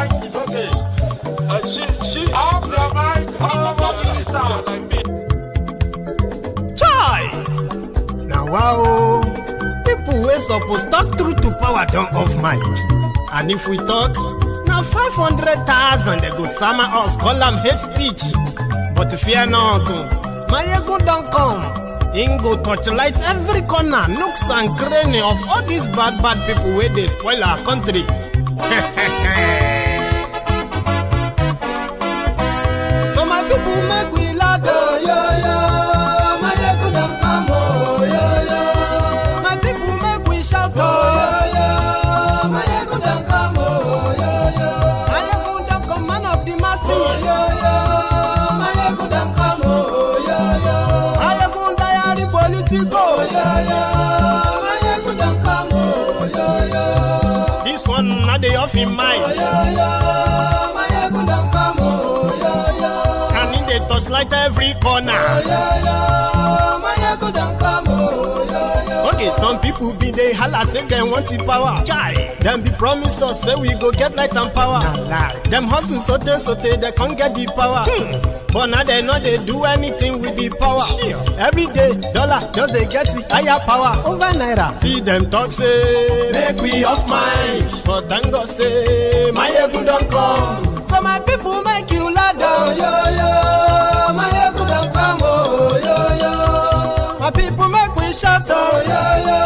mic is okay. She off your mic. Chai! Now wow, people wey suppose talk through to power don't off mic. And if we talk, now 500,000 they go summer us, call them hate speech. But fear not, Maiyegun don't come. Him go torchlight every corner, nooks and cranny of all these bad people where they spoil our country. So my people make we loud, oh, yo, yo. Maiyegun don't come, oh, yo, yo. My people make we shout, oh, yo, yo. Maiyegun don't come, oh, yo, yo. Maiyegun don't come, man of the masses, oh, yo, yo. Maiyegun don't come, oh, yo, yo. Maiyegun Diary Politico, yo, yo. Maiyegun don't come, oh, yo, yo. This one not the off in mind, oh, yo, yo. Maiyegun don't come, oh, yo, yo. And in the touchlight every corner, oh, yo, yo. Maiyegun don't come, oh, yo, yo. Okay, some people be they holla say they want the power. Chai, them be promise us say we go get light and power. Nah. Them hustle sote they can't get the power. But now they know they do anything with the power. Sure. Every day, dollar just they get the higher power over naira. Still them talk say make we off mind. But thank God say Maiyegun don't come. So my people make you loud, oh, yo, yo. Maiyegun don't come, oh, yo, yo. My people make we shout, oh, yo, yo.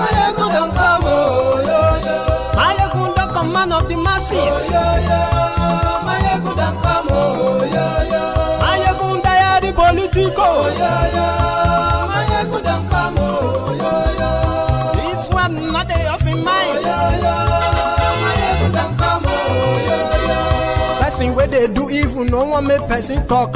Maiyegun don't come, oh, yo, yo. Maiyegun don't come, man of the masses, oh, yo, yo. Maiyegun don't come, oh, yo, yo. Maiyegun Diary Politico, oh, yo, yo. Maiyegun don't come, oh, yo, yo. This one not the off in mind, oh, yo, yo. Maiyegun don't come, oh, yo, yo. Person where they do evil, no one make person talk.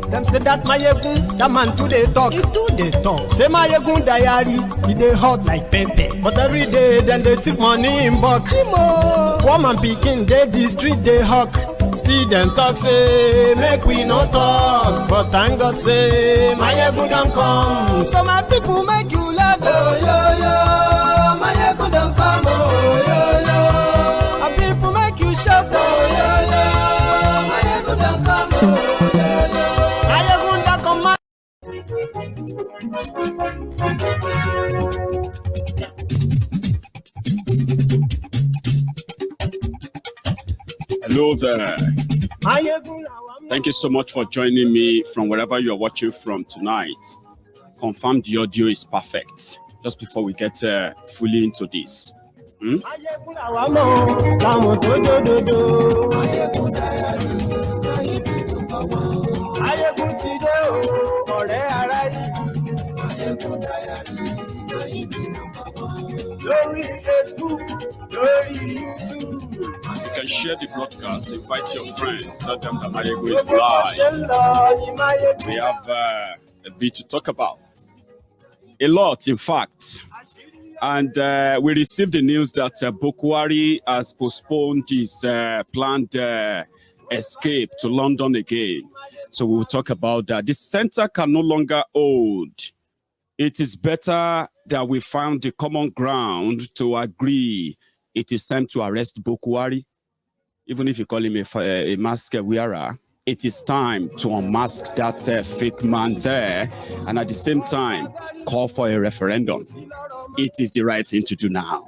Them say that Maiyegun, that man too they talk. He too they talk. Say Maiyegun Diary, he they hot like pepper. But every day, then they take money in bulk. Woman picking, they the street they hawk. Still them talk say, make we no talk. But thank God say, Maiyegun don't come. So my people make you loud, oh, yo, yo. Maiyegun don't come, oh, yo, yo. My people make you shout, oh, yo, yo. Maiyegun don't come, oh, yo, yo. Maiyegun don't come, man. Hello there. Thank you so much for joining me from wherever you're watching from tonight. Confirm the audio is perfect. Just before we get fully into this. You can share the broadcast, invite your friends, tell them that Maiyegun is live. We have a bit to talk about. A lot, in fact. And we received the news that Bukwari has postponed his planned escape to London again. So we will talk about that. The center can no longer hold. It is better that we found the common ground to agree it is time to arrest Bukwari. Even if you call him a mask wearer, it is time to unmask that fake man there and at the same time call for a referendum. It is the right thing to do now.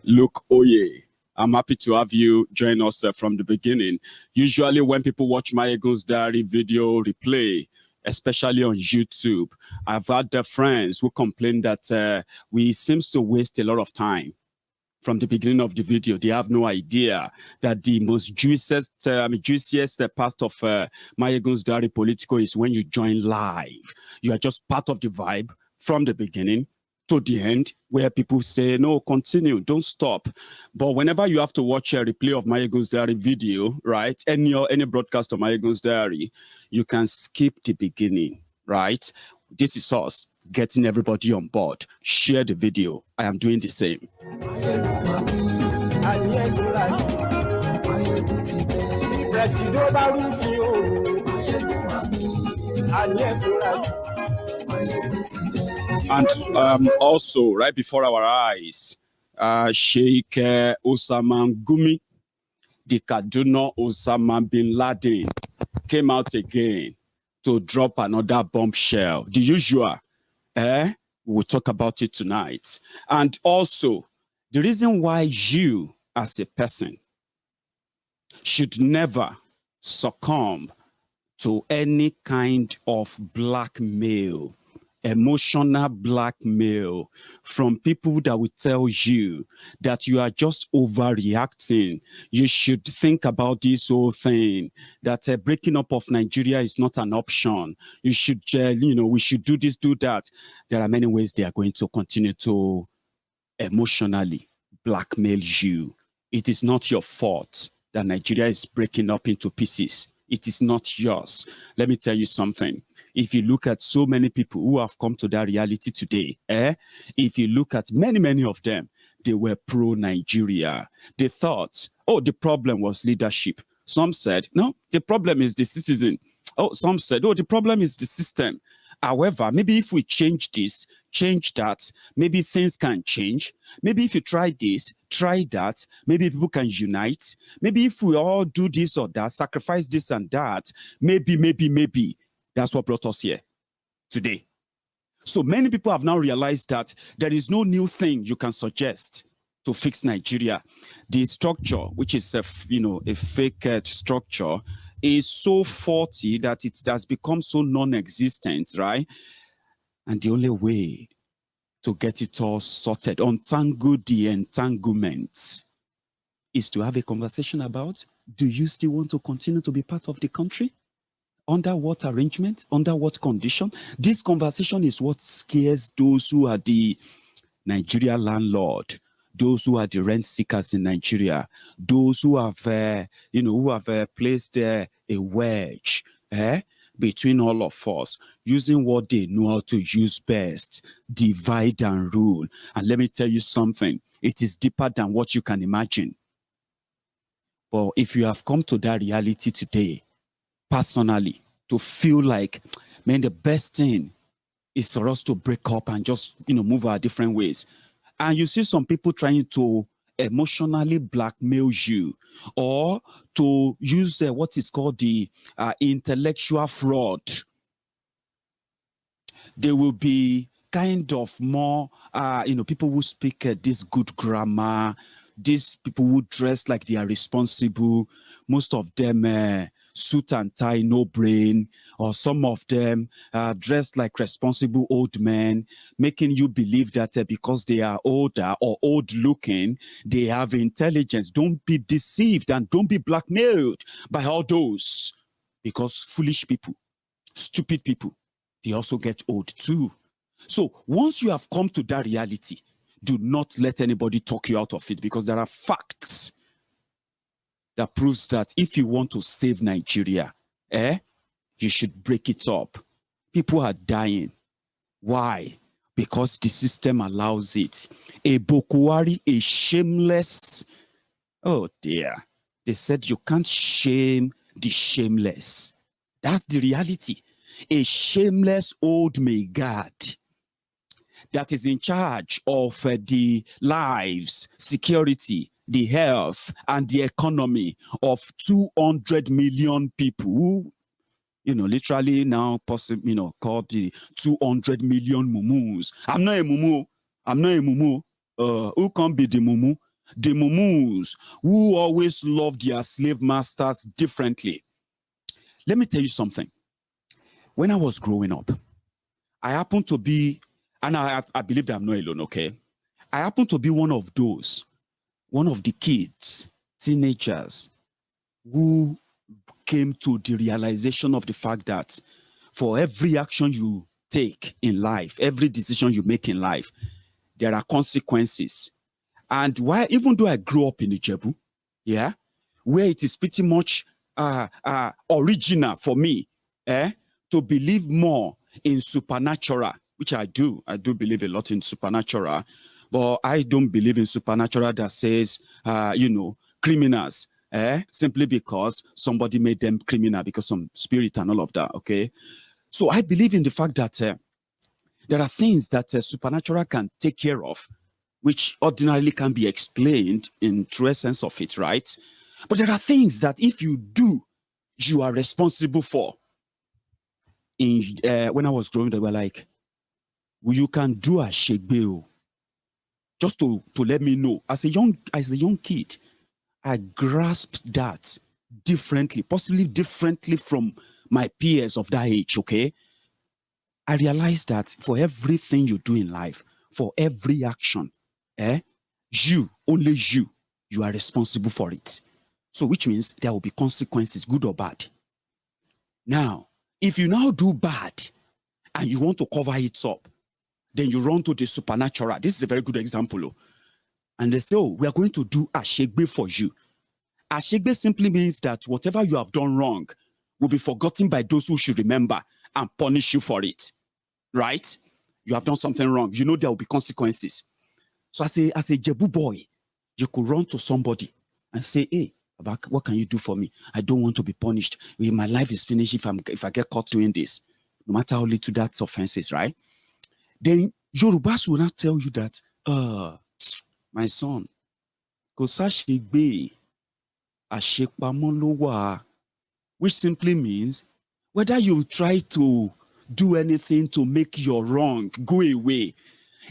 Look, Oye, I'm happy to have you join us from the beginning. Usually when people watch Maiyegun's Diary video replay, especially on YouTube, I've had friends who complain that we seems to waste a lot of time. From the beginning of the video, they have no idea that the most juiciest part of Maiyegun's Diary Politico is when you join live. You are just part of the vibe from the beginning to the end, where people say, no, continue, don't stop. But whenever you have to watch a replay of Maiyegun's Diary video, right, any broadcast of Maiyegun's Diary, you can skip the beginning, right? This is us getting everybody on board. Share the video. I am doing the same. àníyàn tó ra yìí. Maiyegun ti dé. Presido bá rúfin o. Maiyegun máa bí. Àníyàn tó ra yìí. Maiyegun ti dé. And also, right before our eyes, Sheikh Osama Gumi, the Kaduna Osama bin Laden, came out again to drop another bombshell. The usual. We'll talk about it tonight. And also, the reason why you, as a person, should never succumb to any kind of blackmail, emotional blackmail from people that will tell you that you are just overreacting. You should think about this whole thing, that breaking up of Nigeria is not an option. You should, we should do this, do that. There are many ways they are going to continue to emotionally blackmail you. It is not your fault that Nigeria is breaking up into pieces. It is not yours. Let me tell you something. If you look at so many people who have come to that reality today, if you look at many of them, they were pro-Nigeria. They thought, oh, the problem was leadership. Some said, no, the problem is the citizen. Oh, some said, oh, the problem is the system. However, maybe if we change this, change that, maybe things can change. Maybe if you try this, try that, maybe people can unite. Maybe if we all do this or that, sacrifice this and that, maybe. That's what brought us here today. So many people have now realized that there is no new thing you can suggest to fix Nigeria. The structure, which is a fake structure, is so faulty that it has become so non-existent, right? And the only way to get it all sorted, untangle the entanglements, is to have a conversation about, do you still want to continue to be part of the country? Under what arrangement? Under what condition? This conversation is what scares those who are the Nigeria landlord, those who are the rent seekers in Nigeria, those who have, placed a wedge between all of us, using what they know how to use best, divide and rule. And let me tell you something, it is deeper than what you can imagine. But if you have come to that reality today, personally, to feel like, man, the best thing is for us to break up and just, move our different ways. And you see some people trying to emotionally blackmail you or to use what is called the intellectual fraud. They will be kind of more, people who speak this good grammar, these people who dress like they are responsible, most of them suit and tie, no brain, or some of them dressed like responsible old men, making you believe that because they are older or old looking, they have intelligence. Don't be deceived and don't be blackmailed by all those, because foolish people, stupid people, they also get old too. So once you have come to that reality, do not let anybody talk you out of it, because there are facts that proves that if you want to save Nigeria, you should break it up. People are dying. Why? Because the system allows it. A Bokuwari, a shameless, oh dear. They said you can't shame the shameless. That's the reality. A shameless old Megad that is in charge of the lives, security, the health, and the economy of 200 million people who, literally now possibly, called the 200 million mumus. I'm not a mumu. Who can be the mumu? The mumus who always love their slave masters differently. Let me tell you something. When I was growing up, I happened to be, and I believe that I'm not alone, okay? I happened to be one of the kids, teenagers, who came to the realization of the fact that for every action you take in life, every decision you make in life, there are consequences. And why, even though I grew up in Ijebu, where it is pretty much original for me, to believe more in supernatural, which I do believe a lot in supernatural, But I don't believe in supernatural that says, criminals, simply because somebody made them criminal because some spirit and all of that, okay? So I believe in the fact that there are things that supernatural can take care of, which ordinarily can be explained in true essence of it, right? But there are things that if you do, you are responsible for. When I was growing, they were like, well, you can do a shegbe, just to let me know. As a young kid, I grasped that differently, possibly differently from my peers of that age, okay? I realized that for everything you do in life, for every action, only you are responsible for it. So which means there will be consequences, good or bad. Now, if you now do bad and you want to cover it up, then you run to the supernatural. This is a very good example. And they say, oh, we are going to do ashegbe for you. Ashegbe simply means that whatever you have done wrong will be forgotten by those who should remember and punish you for it. Right? You have done something wrong. You know there will be consequences. So as a Jebu boy, you could run to somebody and say, hey, what can you do for me? I don't want to be punished. My life is finished if I get caught doing this. No matter how little that offense is, right? Then Yorubas will not tell you that, my son, which simply means whether you try to do anything to make your wrong go away,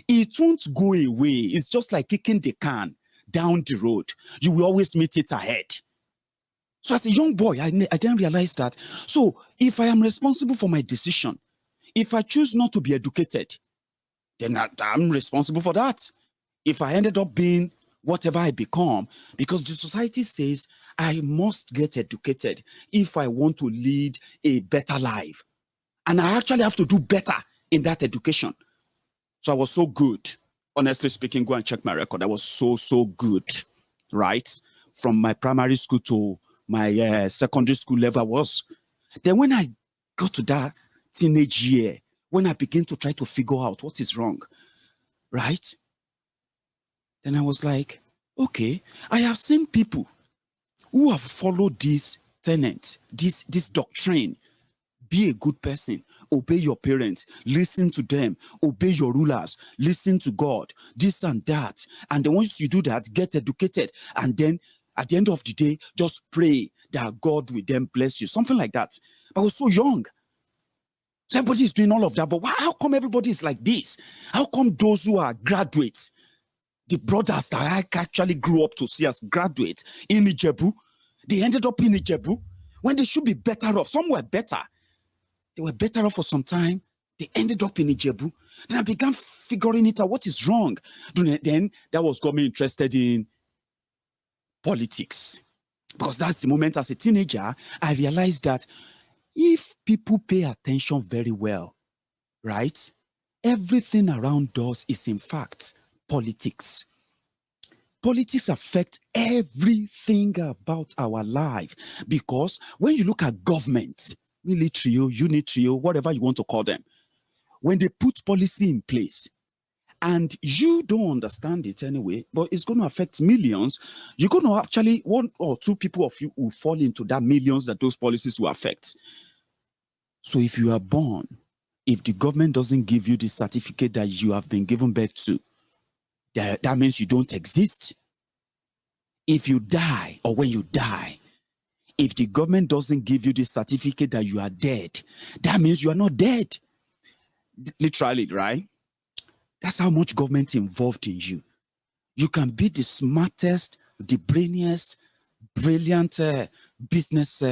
it won't go away. It's just like kicking the can down the road. You will always meet it ahead. So as a young boy, I didn't realize that. So if I am responsible for my decision, if I choose not to be educated, then I'm responsible for that. If I ended up being whatever I become, because the society says I must get educated if I want to lead a better life. And I actually have to do better in that education. So I was so good. Honestly speaking, go and check my record. I was so good, right? From my primary school to my secondary school level was. Then when I got to that teenage year, when I began to try to figure out what is wrong, right? Then I was like, okay, I have seen people who have followed this tenet, this doctrine. Be a good person, obey your parents, listen to them, obey your rulers, listen to God, this and that. And then once you do that, get educated. And then at the end of the day, just pray that God will then bless you. Something like that. But I was so young. So everybody is doing all of that. But how come everybody is like this? How come those who are graduates, the brothers that I actually grew up to see as graduates in Ijebu, they ended up in Ijebu when they should be better off. Some were better. They were better off for some time. They ended up in Ijebu. Then I began figuring it out. What is wrong? Then that was got me interested in politics. Because that's the moment as a teenager, I realized that if people pay attention very well, right, everything around us is in fact politics. Politics affect everything about our life. Because when you look at government, military, unitary, whatever you want to call them, when they put policy in place and you don't understand it anyway, but it's going to affect millions, you're going to actually, one or two people of you will fall into that millions that those policies will affect. So if you are born, if the government doesn't give you the certificate that you have been given birth to, that means you don't exist. If you die or when you die, if the government doesn't give you the certificate that you are dead, that means you are not dead. Literally, right? That's how much government involved in you. You can be the smartest, the brainiest, brilliant business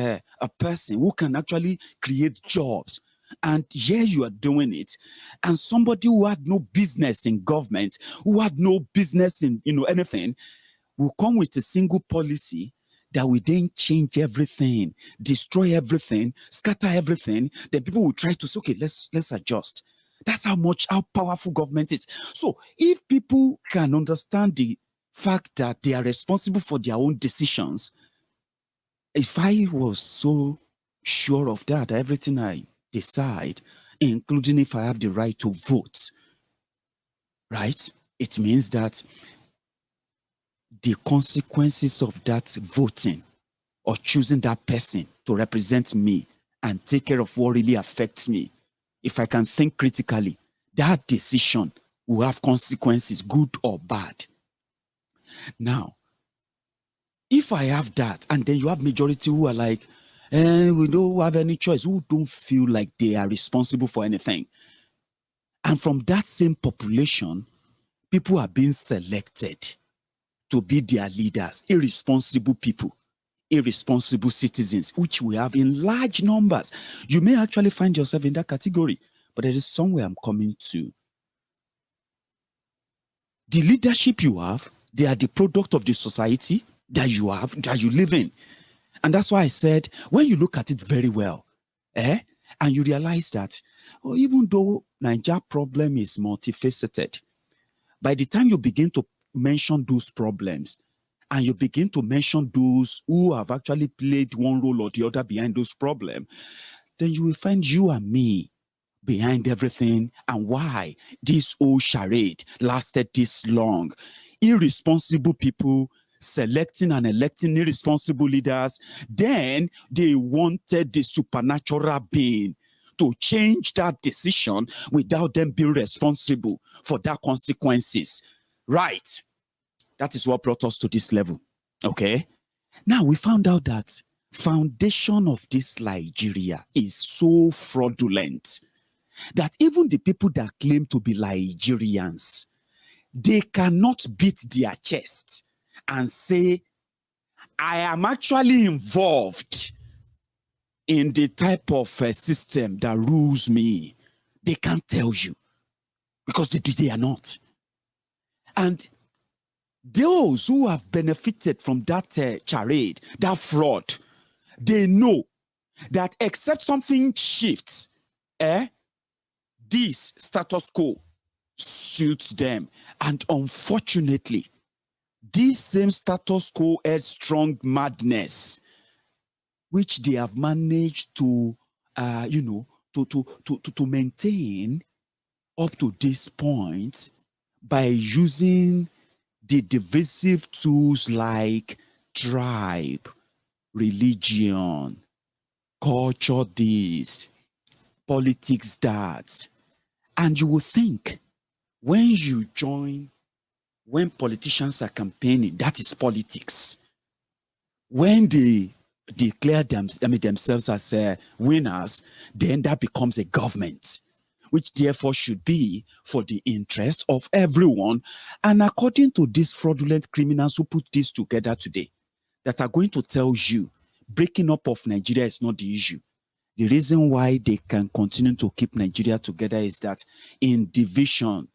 person who can actually create jobs. And here you are doing it. And somebody who had no business in government, who had no business in anything, will come with a single policy that will then change everything, destroy everything, scatter everything. Then people will try to say, okay, let's adjust. That's how powerful government is. So if people can understand the fact that they are responsible for their own decisions, if I was so sure of that, everything I decide, including if I have the right to vote, right? It means that the consequences of that voting or choosing that person to represent me and take care of what really affects me, if I can think critically, that decision will have consequences, good or bad. Now, if I have that, and then you have majority who are like, we don't have any choice, who don't feel like they are responsible for anything. And from that same population, people are being selected to be their leaders, irresponsible people, irresponsible citizens, which we have in large numbers. You may actually find yourself in that category, but there is somewhere I'm coming to. The leadership you have, they are the product of the society that you have, that you live in. And that's why I said, when you look at it very well, and you realize that, even though Nigeria problem is multifaceted, by the time you begin to mention those problems, and you begin to mention those who have actually played one role or the other behind those problems, then you will find you and me behind everything, and why this whole charade lasted this long. Irresponsible people selecting and electing irresponsible leaders. Then they wanted the supernatural being to change that decision without them being responsible for that consequences. Right. That is what brought us to this level. Okay. Now we found out that foundation of this Nigeria is so fraudulent that even the people that claim to be Nigerians, they cannot beat their chest and say, I am actually involved in the type of system that rules me. They can't tell you because they are not. And those who have benefited from that charade, that fraud, they know that except something shifts, this status quo suits them. And unfortunately, this same status quo has strong madness, which they have managed to, to maintain up to this point by using the divisive tools like tribe, religion, culture this, politics that. And you will think when you join, when politicians are campaigning, that is politics. When they declare themselves as winners, then that becomes a government, which therefore should be for the interest of everyone. And according to these fraudulent criminals who put this together today, that are going to tell you breaking up of Nigeria is not the issue. The reason why they can continue to keep Nigeria together is that in division,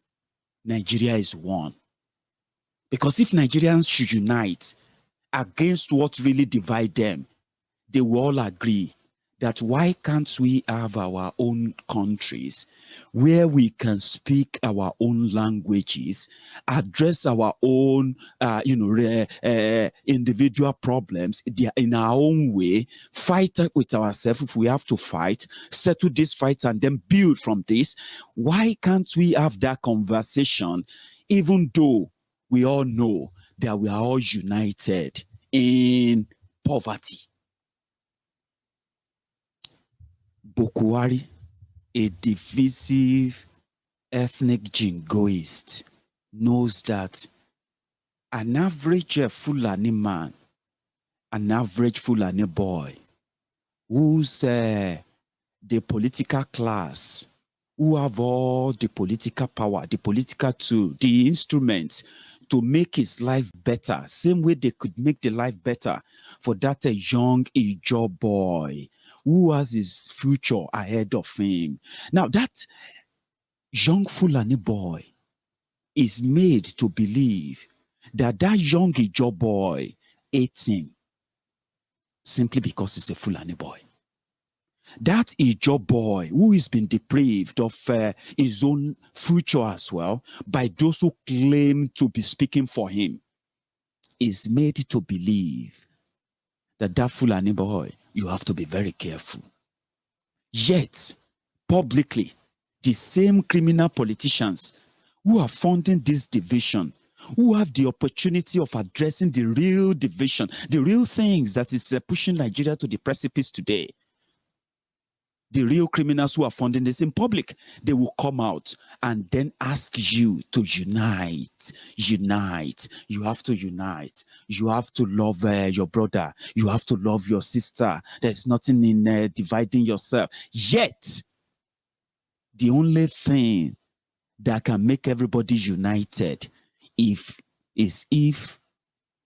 Nigeria is one. Because if Nigerians should unite against what really divides them, they will all agree that why can't we have our own countries where we can speak our own languages, address our own, individual problems in our own way, fight with ourselves if we have to fight, settle this fight and then build from this. Why can't we have that conversation even though we all know that we are all united in poverty? Bokwari, a divisive ethnic jingoist, knows that an average Fulani man, an average Fulani boy, who's the political class, who have all the political power, the political tool, the instruments to make his life better, same way they could make the life better for that young Ijo boy who has his future ahead of him. Now, that young Fulani boy is made to believe that that young Ijo boy hates him simply because he's a Fulani boy. That Ijo boy who has been deprived of his own future as well by those who claim to be speaking for him is made to believe that that Fulani boy, you have to be very careful. Yet, publicly, the same criminal politicians who are funding this division, who have the opportunity of addressing the real division, the real things that is pushing Nigeria to the precipice today. The real criminals who are funding this in public, they will come out and then ask you to unite. Unite. You have to unite. You have to love your brother. You have to love your sister. There's nothing in dividing yourself. Yet, the only thing that can make everybody united is if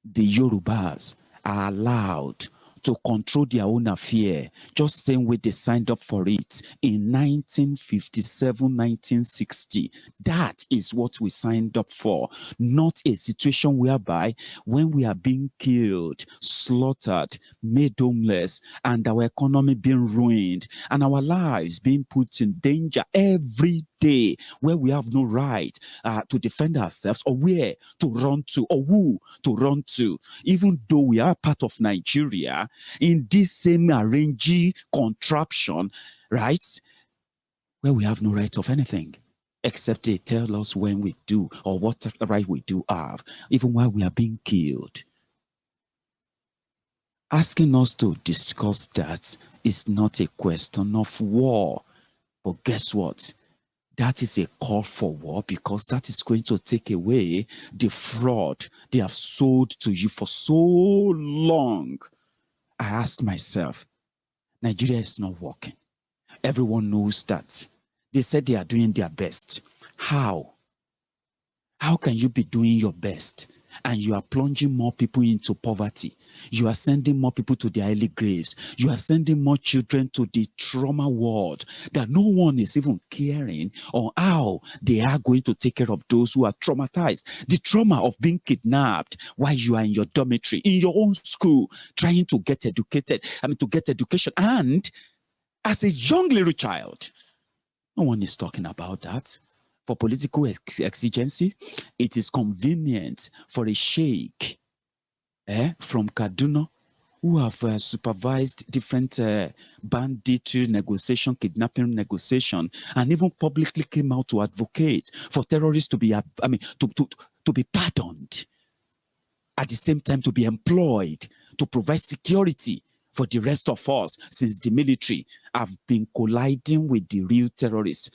the Yorubas are allowed to control their own affair, just same way they signed up for it in 1957, 1960. That is what we signed up for, not a situation whereby when we are being killed, slaughtered, made homeless, and our economy being ruined, and our lives being put in danger every day, where we have no right to defend ourselves, or where to run to, or who to run to, even though we are part of Nigeria, in this same arranging contraption, right, where we have no right of anything, except they tell us when we do, or what right we do have, even while we are being killed. Asking us to discuss that is not a question of war, but guess what? That is a call for war, because that is going to take away the fraud they have sold to you for so long. I asked myself, Nigeria is not working. Everyone knows that. They said they are doing their best. How? How can you be doing your best and you are plunging more people into poverty? You are sending more people to their early graves. You are sending more children to the trauma world that no one is even caring on how they are going to take care of those who are traumatized. The trauma of being kidnapped while you are in your dormitory, in your own school, trying to get educated, to get education. And as a young little child, no one is talking about that. For political exigency, it is convenient for a sheikh from Kaduna, who have supervised different banditry negotiation, kidnapping negotiation, and even publicly came out to advocate for terrorists to be, to be pardoned. At the same time, to be employed to provide security for the rest of us, since the military have been colliding with the real terrorists.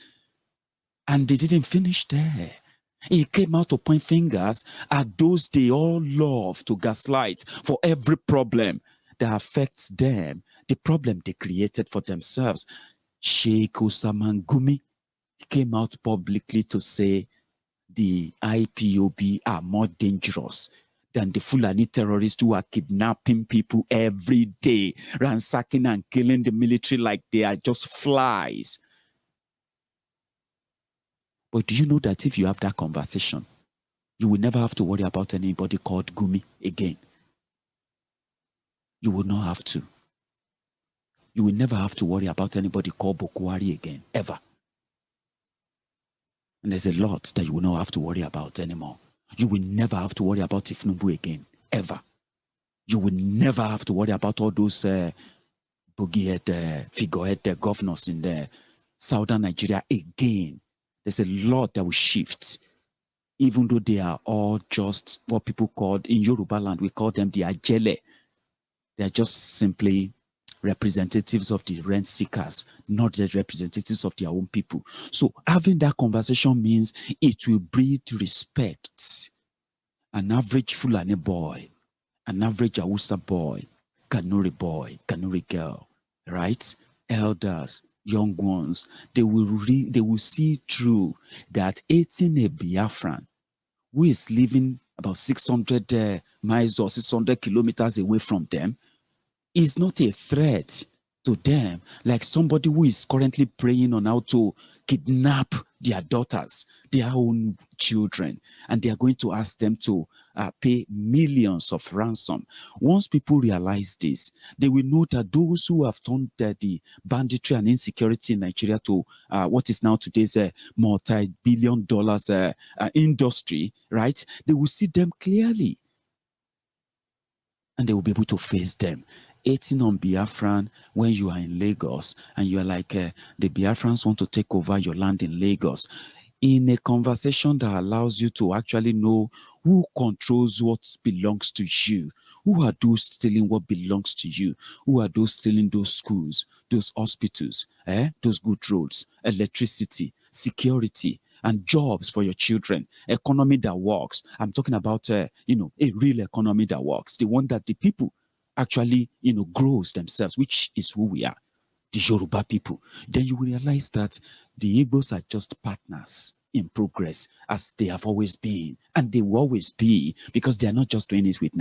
And they didn't finish there. He came out to point fingers at those they all love to gaslight for every problem that affects them, the problem they created for themselves. Sheikh Osaman Gumi came out publicly to say the IPOB are more dangerous than the Fulani terrorists who are kidnapping people every day, ransacking and killing the military like they are just flies. But do you know that if you have that conversation, you will never have to worry about anybody called Gumi again? You will not have to. You will never have to worry about anybody called Bokwari again, ever. And there's a lot that you will not have to worry about anymore. You will never have to worry about Ifnubu again, ever. You will never have to worry about all those bogeyhead, figurehead governors in the southern Nigeria again. There's a lot that will shift, even though they are all just what people called, in Yoruba land, we call them the Ajele. They are just simply representatives of the rent seekers, not the representatives of their own people. So having that conversation means it will breed respect. An average Fulani boy, an average Hausa boy, Kanuri boy, Kanuri girl, right? Elders, young ones, they will see through that 18 a Biafran who is living about 600 miles or 600 kilometers away from them is not a threat to them, like somebody who is currently praying on how to kidnap their daughters, their own children, and they are going to ask them to pay millions of ransom. Once people realize this, they will know that those who have turned the banditry and insecurity in Nigeria to what is now today's multi-billion dollars industry, right? They will see them clearly, and they will be able to face them. 18 on Biafran when you are in Lagos and you are like, the Biafrans want to take over your land in Lagos. in a conversation that allows you to actually know who controls what belongs to you. Who are those stealing what belongs to you? Who are those stealing those schools, those hospitals, those good roads, electricity, security, and jobs for your children, economy that works? I'm talking about, a real economy that works, the one that the people actually, grows themselves, which is who we are, the Yoruba people. Then you will realize that the Igbos are just partners in progress, as they have always been, and they will always be, because they are not just doing it with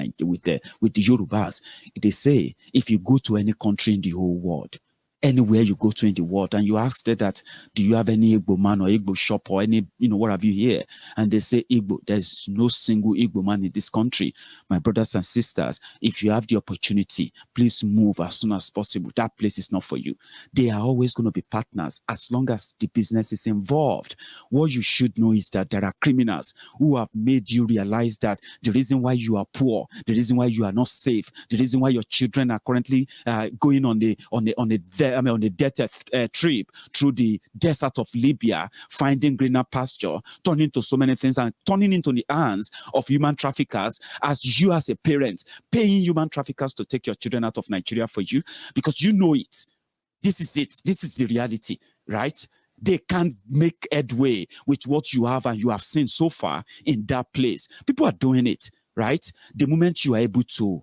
the Yorubas. They say if you go to any country in the whole world, anywhere you go to in the world, and you ask them that, do you have any Igbo man or Igbo shop or any, what have you here? And they say Igbo, there's no single Igbo man in this country. My brothers and sisters, if you have the opportunity, please move as soon as possible. That place is not for you. They are always going to be partners as long as the business is involved. What you should know is that there are criminals who have made you realize that the reason why you are poor, the reason why you are not safe, the reason why your children are currently going on a death trip through the desert of Libya, finding greener pasture, turning to so many things, and turning into the hands of human traffickers, as you as a parent paying human traffickers to take your children out of Nigeria for you, because you know it. This is it. This is the reality, right? They can't make headway with what you have and you have seen so far in that place. People are doing it, right? The moment you are able to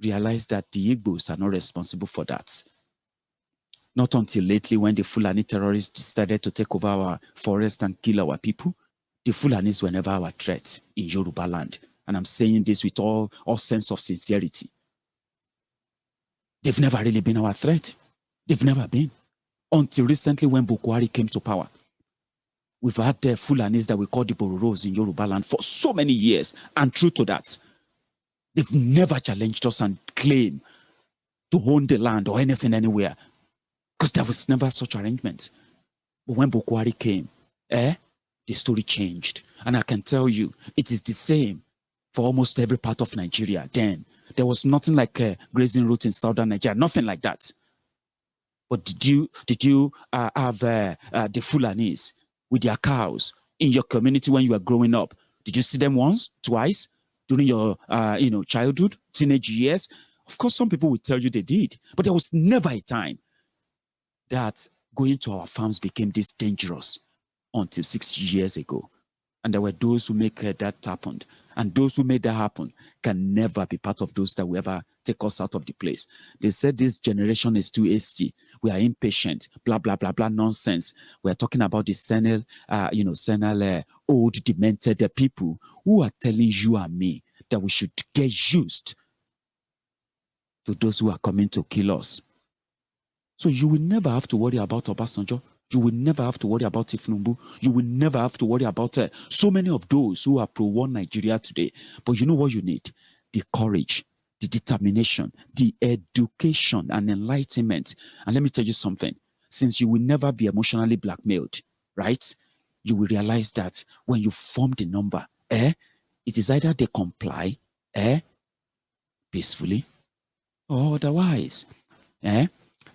realize that the Igbos are not responsible for that. Not until lately, when the Fulani terrorists decided to take over our forest and kill our people. The Fulanis were never our threat in Yoruba land. And I'm saying this with all sense of sincerity. They've never really been our threat. They've never been. Until recently, when Boko Haram came to power. We've had the Fulanis that we call the Bororos in Yoruba land for so many years. And true to that, they've never challenged us and claimed to own the land or anything anywhere. Because there was never such arrangement. But when Boko Haram came, the story changed. And I can tell you, it is the same for almost every part of Nigeria. Then there was nothing like a grazing route in southern Nigeria, nothing like that. But did you have the Fulanis with their cows in your community when you were growing up? Did you see them once, twice during your childhood, teenage years? Of course, some people would tell you they did, but there was never a time that going to our farms became this dangerous until 6 years ago. And there were those who make that happen. And those who made that happen can never be part of those that will ever take us out of the place. They said this generation is too hasty. We are impatient, blah, blah, blah, blah, nonsense. We are talking about the senile, old, demented people who are telling you and me that we should get used to those who are coming to kill us. So you will never have to worry about Obasanjo. You will never have to worry about Ifnumbu. You will never have to worry about so many of those who are pro-war Nigeria today. But you know what you need? The courage, the determination, the education and enlightenment. And let me tell you something. Since you will never be emotionally blackmailed, right? You will realize that when you form the number, it is either they comply, peacefully, or otherwise,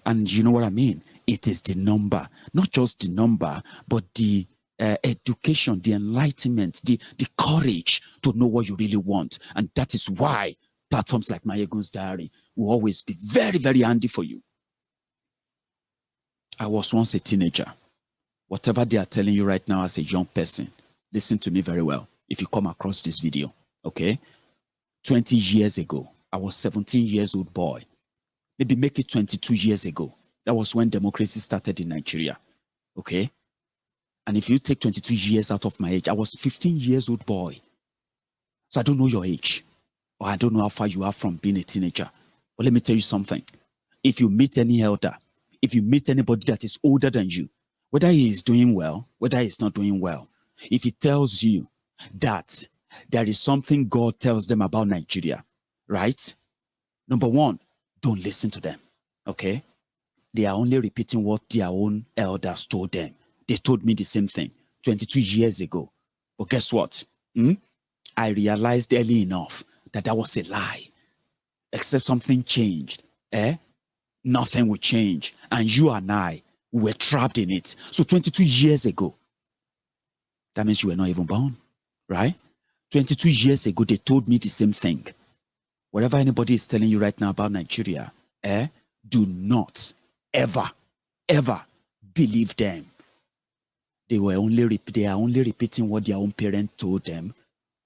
And you know what I mean? It is the number, not just the number, but the education, the enlightenment, the courage to know what you really want. And that is why platforms like Maiyegun's Diary will always be very, very handy for you. I was once a teenager. Whatever they are telling you right now as a young person, listen to me very well if you come across this video, okay? 20 years ago, I was 17 years old boy. Maybe make it 22 years ago. That was when democracy started in Nigeria, okay? And if you take 22 years out of my age, I was 15 years old boy. So I don't know your age, or I don't know how far you are from being a teenager. But let me tell you something. If you meet any elder, if you meet anybody that is older than you, whether he is doing well, whether he is not doing well, if he tells you that there is something God tells them about Nigeria, right? Number one, don't listen to them, okay? They are only repeating what their own elders told them. They told me the same thing 22 years ago. But guess what? I realized early enough that that was a lie. Except something changed, nothing will change. And you and I were trapped in it. So 22 years ago, That means you were not even born, right? 22 years ago, they told me the same thing. Whatever anybody is telling you right now about Nigeria, do not ever believe them. They are only repeating what their own parents told them,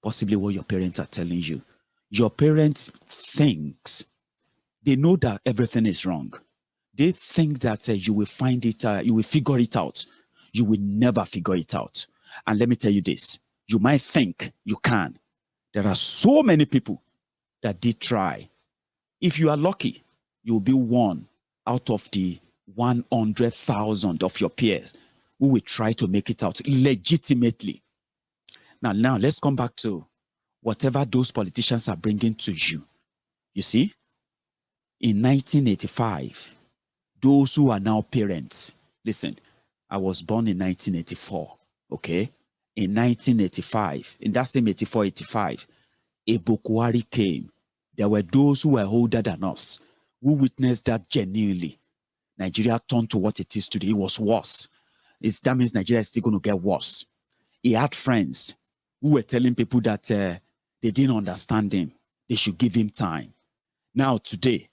possibly what your parents are telling you. Your parents think, they know that everything is wrong. They think that you will find it, you will figure it out. You will never figure it out. And let me tell you this, you might think you can. There are so many people that did try. If you are lucky, you'll be one out of the 100,000 of your peers who will try to make it out legitimately. Now let's come back to whatever those politicians are bringing to you. You see, in 1985, those who are now parents, listen, I was born in 1984, okay? In 1985, in that same 84, 85, a Bokwari came. There were those who were older than us who witnessed that genuinely. Nigeria turned to what it is today. It was worse. That means Nigeria is still going to get worse. He had friends who were telling people that they didn't understand him. They should give him time. Now, today,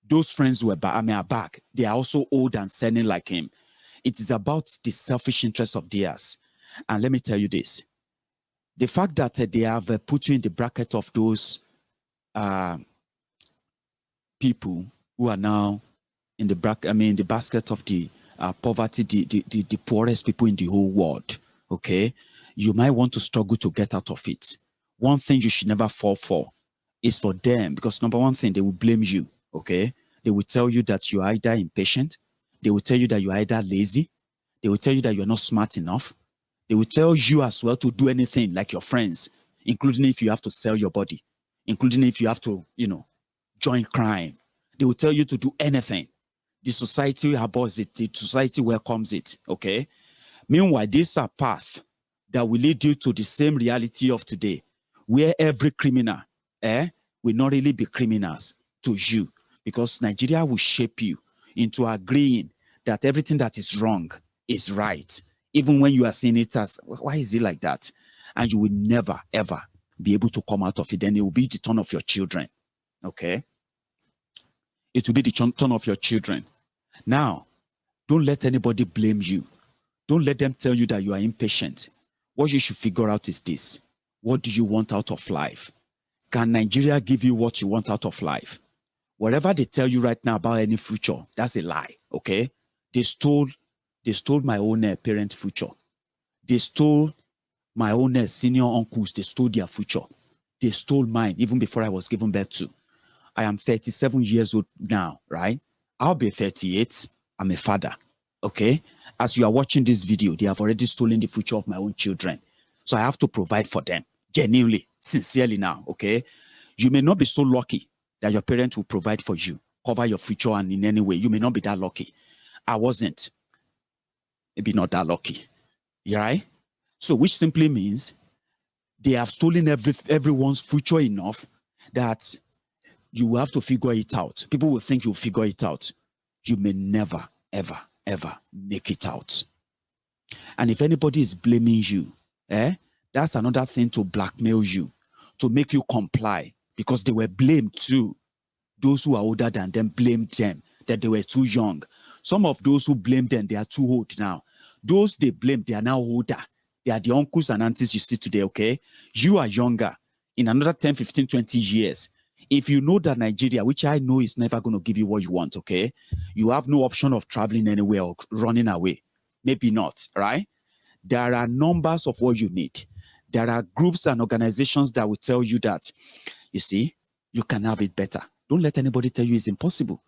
those friends who are back. They are also old and sinning like him. It is about the selfish interests of theirs. And let me tell you this. The fact that they have put you in the bracket of those people who are now in the the basket of the poverty, the poorest people in the whole world, okay? You might want to struggle to get out of it. One thing you should never fall for is for them, because number one thing, they will blame you, okay? They will tell you that you're either impatient. They will tell you that you're either lazy. They will tell you that you're not smart enough. They will tell you as well to do anything like your friends, including if you have to sell your body, including if you have to, join crime. They will tell you to do anything. The society abhors it. The society welcomes it, okay? Meanwhile, this is a path that will lead you to the same reality of today, where every criminal will not really be criminals to you, because Nigeria will shape you into agreeing that everything that is wrong is right, even when you are seeing it as, why is it like that? And you will never, ever be able to come out of it. Then it will be the turn of your children, okay? It will be the turn of your children. Now, don't let anybody blame you. Don't let them tell you that you are impatient. What you should figure out is this. What do you want out of life? Can Nigeria give you what you want out of life? Whatever they tell you right now about any future, that's a lie, okay? They stole my own parents' future. They stole my own senior uncles. They stole their future. They stole mine even before I was given birth to. I am 37 years old now, right? I'll be 38. I'm a father, okay? As you are watching this video, they have already stolen the future of my own children. So I have to provide for them, genuinely, sincerely now, okay? You may not be so lucky that your parents will provide for you, cover your future, and in any way, you may not be that lucky. I wasn't. Maybe not that lucky, right? So which simply means they have stolen everyone's future enough that you will have to figure it out. People will think you'll figure it out. You may never, ever, ever make it out. And if anybody is blaming you, that's another thing to blackmail you, to make you comply, because they were blamed too. Those who are older than them blamed them, that they were too young. Some of those who blamed them, they are too old now. Those they blamed, they are now older. They are the uncles and aunties you see today, okay? You are younger. In another 10, 15, 20 years, if you know that Nigeria, which I know is never going to give you what you want, okay? You have no option of traveling anywhere or running away. Maybe not, right? There are numbers of what you need. There are groups and organizations that will tell you that, you see, you can have it better. Don't let anybody tell you it's impossible.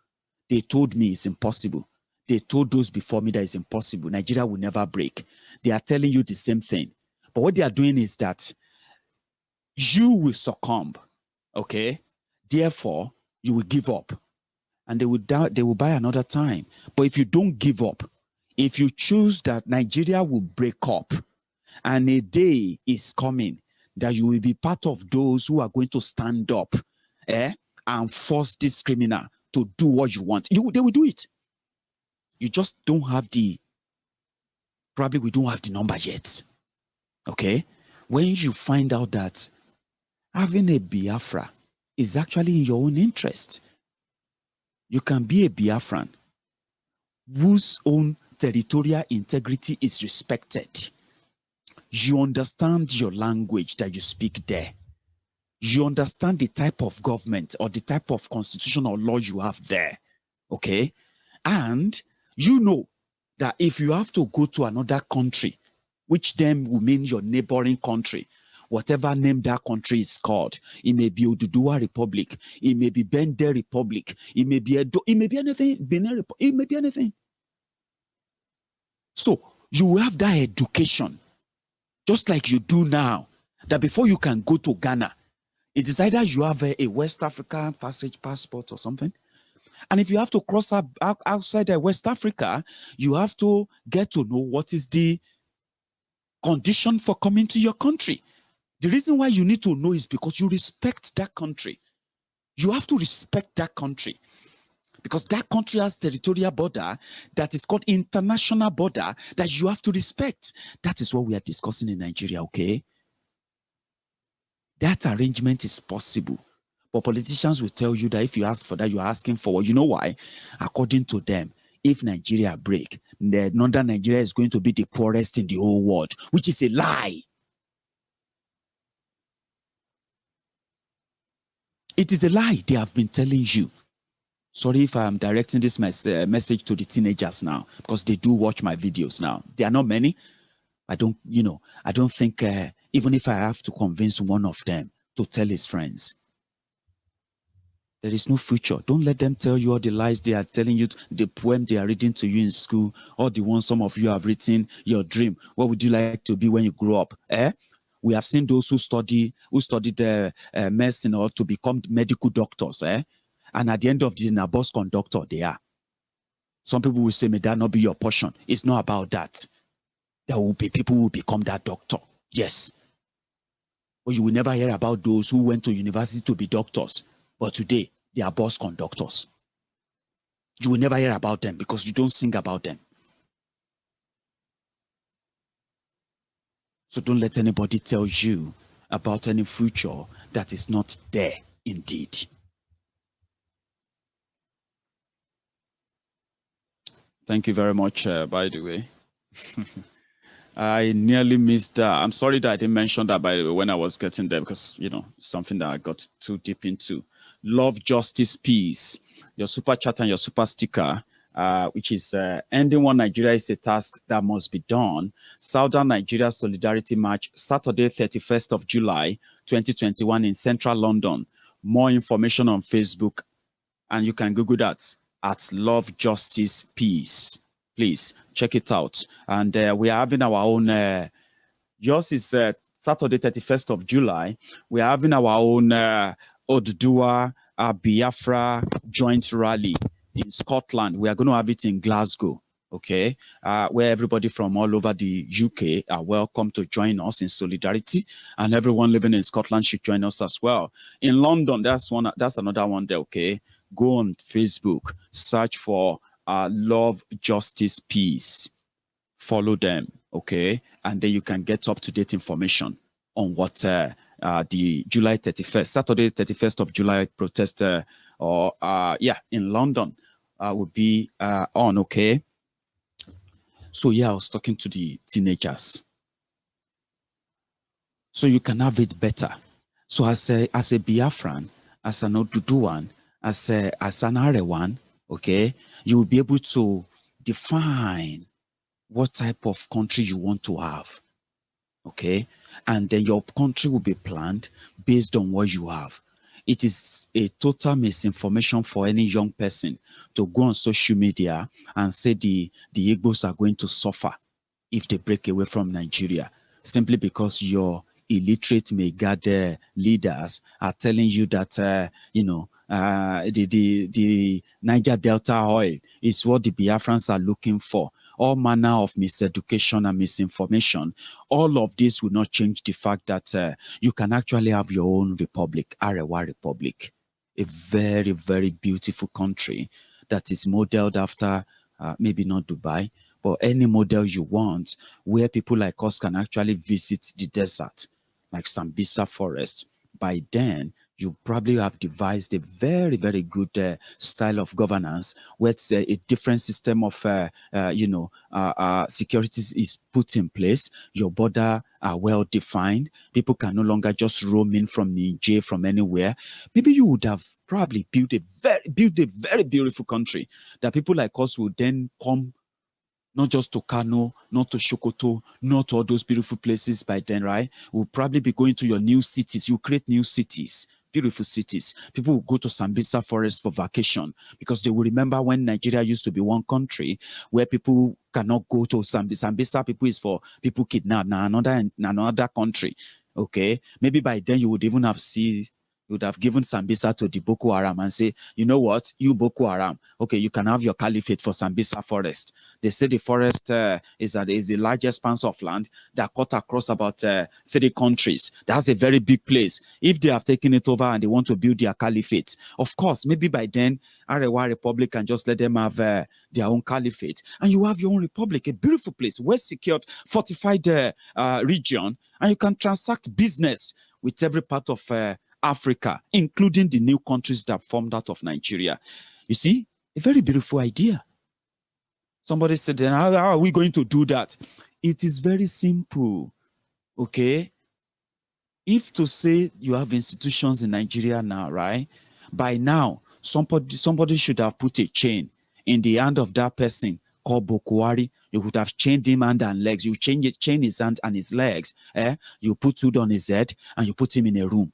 They told me it's impossible. They told those before me that it's impossible. Nigeria will never break. They are telling you the same thing. But what they are doing is that you will succumb, okay? Therefore, you will give up. And they will buy another time. But if you don't give up, if you choose that Nigeria will break up, and a day is coming that you will be part of those who are going to stand up and force this criminal to do what you want, they will do it. You just don't have probably we don't have the number yet. Okay? When you find out that having a Biafra is actually in your own interest, you can be a Biafran whose own territorial integrity is respected. You understand your language that you speak there. You understand the type of government or the type of constitution or law you have there. Okay? And you know that if you have to go to another country, which then will mean your neighboring country, whatever name that country is called, it may be Oduduwa Republic, it may be Bende Republic, it may be Edo, it may be anything, Benin Republic, it may be anything. So you will have that education, just like you do now, that before you can go to Ghana, it is either you have a West African passport or something. And if you have to cross outside West Africa, you have to get to know what is the condition for coming to your country. The reason why you need to know is because you respect that country. You have to respect that country because that country has territorial border that is called international border that you have to respect. That is what we are discussing in Nigeria, okay? That arrangement is possible. But politicians will tell you that if you ask for that, you're asking for what? You know why? According to them, if Nigeria break, the northern Nigeria is going to be the poorest in the whole world, which is a lie. It is a lie they have been telling you. Sorry if I'm directing this message to the teenagers now, because they do watch my videos now. There are not many. I don't think even if I have to convince one of them to tell his friends, there is no future. Don't let them tell you all the lies they are telling you, the poem they are reading to you in school, or the one some of you have written, your dream. What would you like to be when you grow up? We have seen those who studied medicine or to become medical doctors. And at the end of the day, bus conductor, they are. Some people will say, may that not be your portion. It's not about that. There will be people who will become that doctor. Yes. But you will never hear about those who went to university to be doctors. But today, they are bus conductors. You will never hear about them because you don't sing about them. So don't let anybody tell you about any future that is not there indeed. Thank you very much, by the way. I nearly missed that. I'm sorry that I didn't mention that, by the way, when I was getting there, because, something that I got too deep into. Love, justice, peace. Your super chat and your super sticker, which is ending one Nigeria is a task that must be done. Southern Nigeria Solidarity March, Saturday, 31st of July, 2021 in central London. More information on Facebook, and you can Google that at Love, Justice, Peace. Please check it out. And we are having our own, yours is Saturday, 31st of July. We are having our own Oduduwa Biafra joint rally in Scotland. We are going to have it in Glasgow, okay, where everybody from all over the UK are welcome to join us in solidarity, and everyone living in Scotland should join us as well. In London, that's another one there, okay. Go on Facebook, search for Love, Justice, Peace. Follow them, okay, and then you can get up-to-date information on what the July 31st, Saturday 31st of July protest, in London will be on, okay. So I was talking to the teenagers. So you can have it better. So as a Biafran, as an Oduduwan, as an Arewan, okay, you will be able to define what type of country you want to have, okay? And then your country will be planned based on what you have. It is a total misinformation for any young person to go on social media and say the Igbos are going to suffer if they break away from Nigeria, simply because your illiterate Megad leaders are telling you that, the Niger Delta oil is what the Biafrans are looking for. All manner of miseducation and misinformation. All of this will not change the fact that you can actually have your own republic, Arewa Republic, a very, very beautiful country that is modeled after maybe not Dubai, but any model you want where people like us can actually visit the desert, like Sambisa Forest, by then you probably have devised a very, very good style of governance where it's a different system of, security is put in place. Your border are well defined. People can no longer just roam in from Niger, from anywhere. Maybe you would have probably built a very beautiful country that people like us would then come not just to Kano, not to Sokoto, not to all those beautiful places by then, right? We'll probably be going to your new cities. You create new cities, beautiful cities. People will go to Sambisa Forest for vacation because they will remember when Nigeria used to be one country where people cannot go to Sambisa. Sambisa people is for people kidnapped. Now another country, okay? Maybe by then you would even have you would have given Sambisa to the Boko Haram and say, you know what, you Boko Haram, okay, you can have your caliphate for Sambisa Forest. They say the forest is the largest span of land that cut across about 3 countries. That's a very big place. If they have taken it over and they want to build their caliphate, of course, maybe by then, Arewa Republic can just let them have their own caliphate. And you have your own republic, a beautiful place, well-secured, fortified region, and you can transact business with every part of Africa, including the new countries that formed out of Nigeria. You see, a very beautiful idea. Somebody said, then how are we going to do that? It is very simple, okay? If to say you have institutions in Nigeria now, right? By now, somebody should have put a chain in the hand of that person called Bokwari. You would have chained him hand and legs. You chain his hand and his legs. You put food on his head and you put him in a room.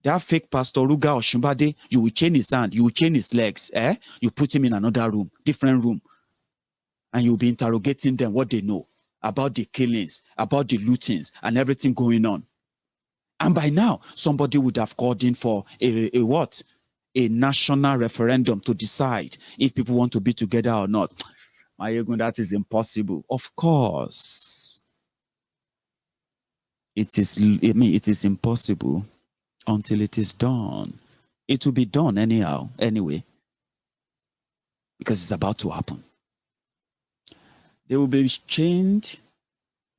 That fake Pastor Ruga or Shumbade, you will chain his hand, you will chain his legs, you put him in another room, different room, and you'll be interrogating them what they know about the killings, about the lootings, and everything going on. And by now, somebody would have called in for a what? A national referendum to decide if people want to be together or not. Maiyegun, that is impossible. Of course. It is impossible until it is done. It will be done anyhow, anyway, because it's about to happen. They will be chained,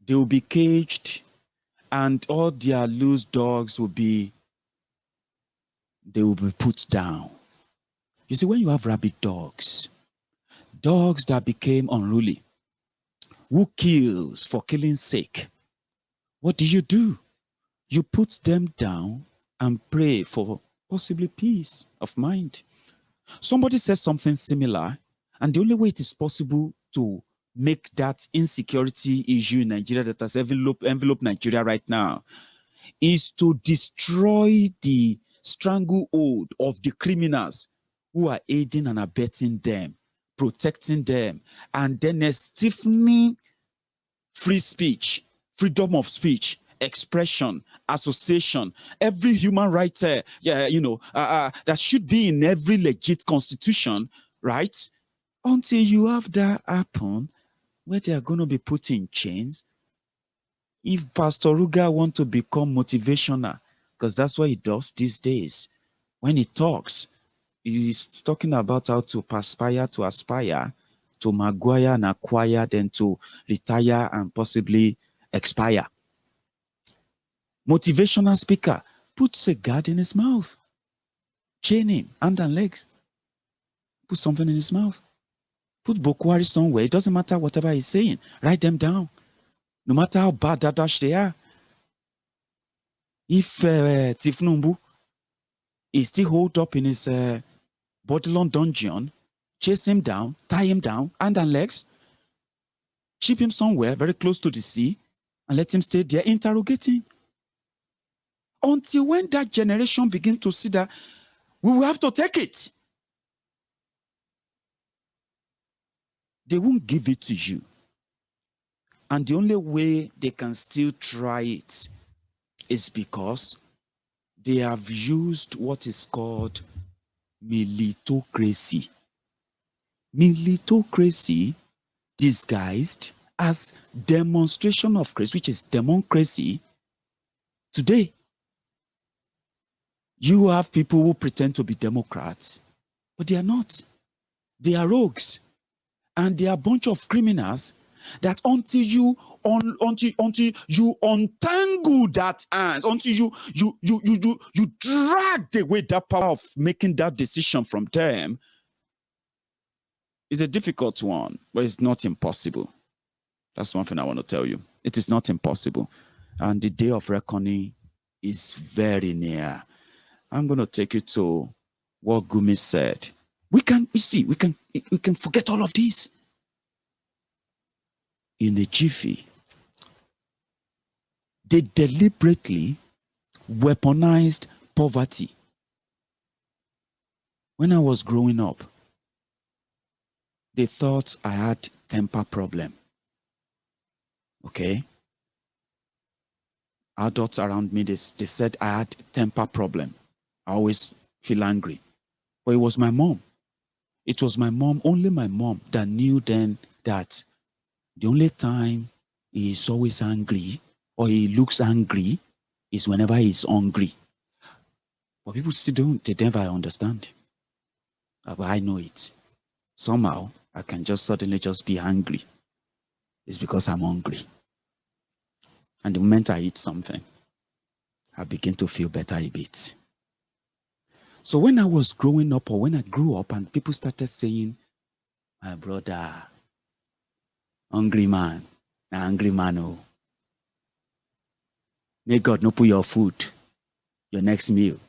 they will be caged, and all their loose dogs will be put down. You see, when you have rabid dogs that became unruly, who kills for killing's sake, what do? You put them down and pray for possibly peace of mind. Somebody says something similar, and the only way it is possible to make that insecurity issue in Nigeria that has enveloped Nigeria right now is to destroy the stranglehold of the criminals who are aiding and abetting them, protecting them, and then stiffening free speech, freedom of speech, expression, association, every human right, that should be in every legit constitution, right? Until you have that happen, where they are going to be put in chains. If Pastor Ruga want to become motivational, because that's what he does these days, when he talks, he's talking about how to aspire, to maguire and acquire, then to retire and possibly expire. Motivational speaker puts a guard in his mouth, chain him, hand and legs, put something in his mouth, put Bokwari somewhere. It doesn't matter whatever he's saying, write them down, no matter how bad dash they are. If Tifnumbu is still holed up in his Bodilon dungeon, chase him down, tie him down, hand and legs, ship him somewhere very close to the sea, and let him stay there interrogating. Until when that generation begins to see that we will have to take it. They won't give it to you. And the only way they can still try it is because they have used what is called militocracy. Militocracy disguised as demonstration of grace, which is democracy. Today, you have people who pretend to be Democrats, but they are not. They are rogues. And they are a bunch of criminals that until you untangle that hands, until you drag away that power of making that decision from them, it's a difficult one, but it's not impossible. That's one thing I want to tell you. It is not impossible. And the day of reckoning is very near. I'm going to take you to what Gumi said. We can forget all of this in a jiffy. They deliberately weaponized poverty. When I was growing up, they thought I had temper problem. Okay? Adults around me, they said I had temper problem. I always feel angry. But it was my mom. It was my mom, only my mom, that knew then that the only time he is always angry or he looks angry is whenever he's hungry. But people still they never understand. But I know it. Somehow, I can just suddenly just be angry. It's because I'm hungry. And the moment I eat something, I begin to feel better a bit. So when I was growing up, or when I grew up, and people started saying, my brother, hungry man, oh. May God not put your food, your next meal,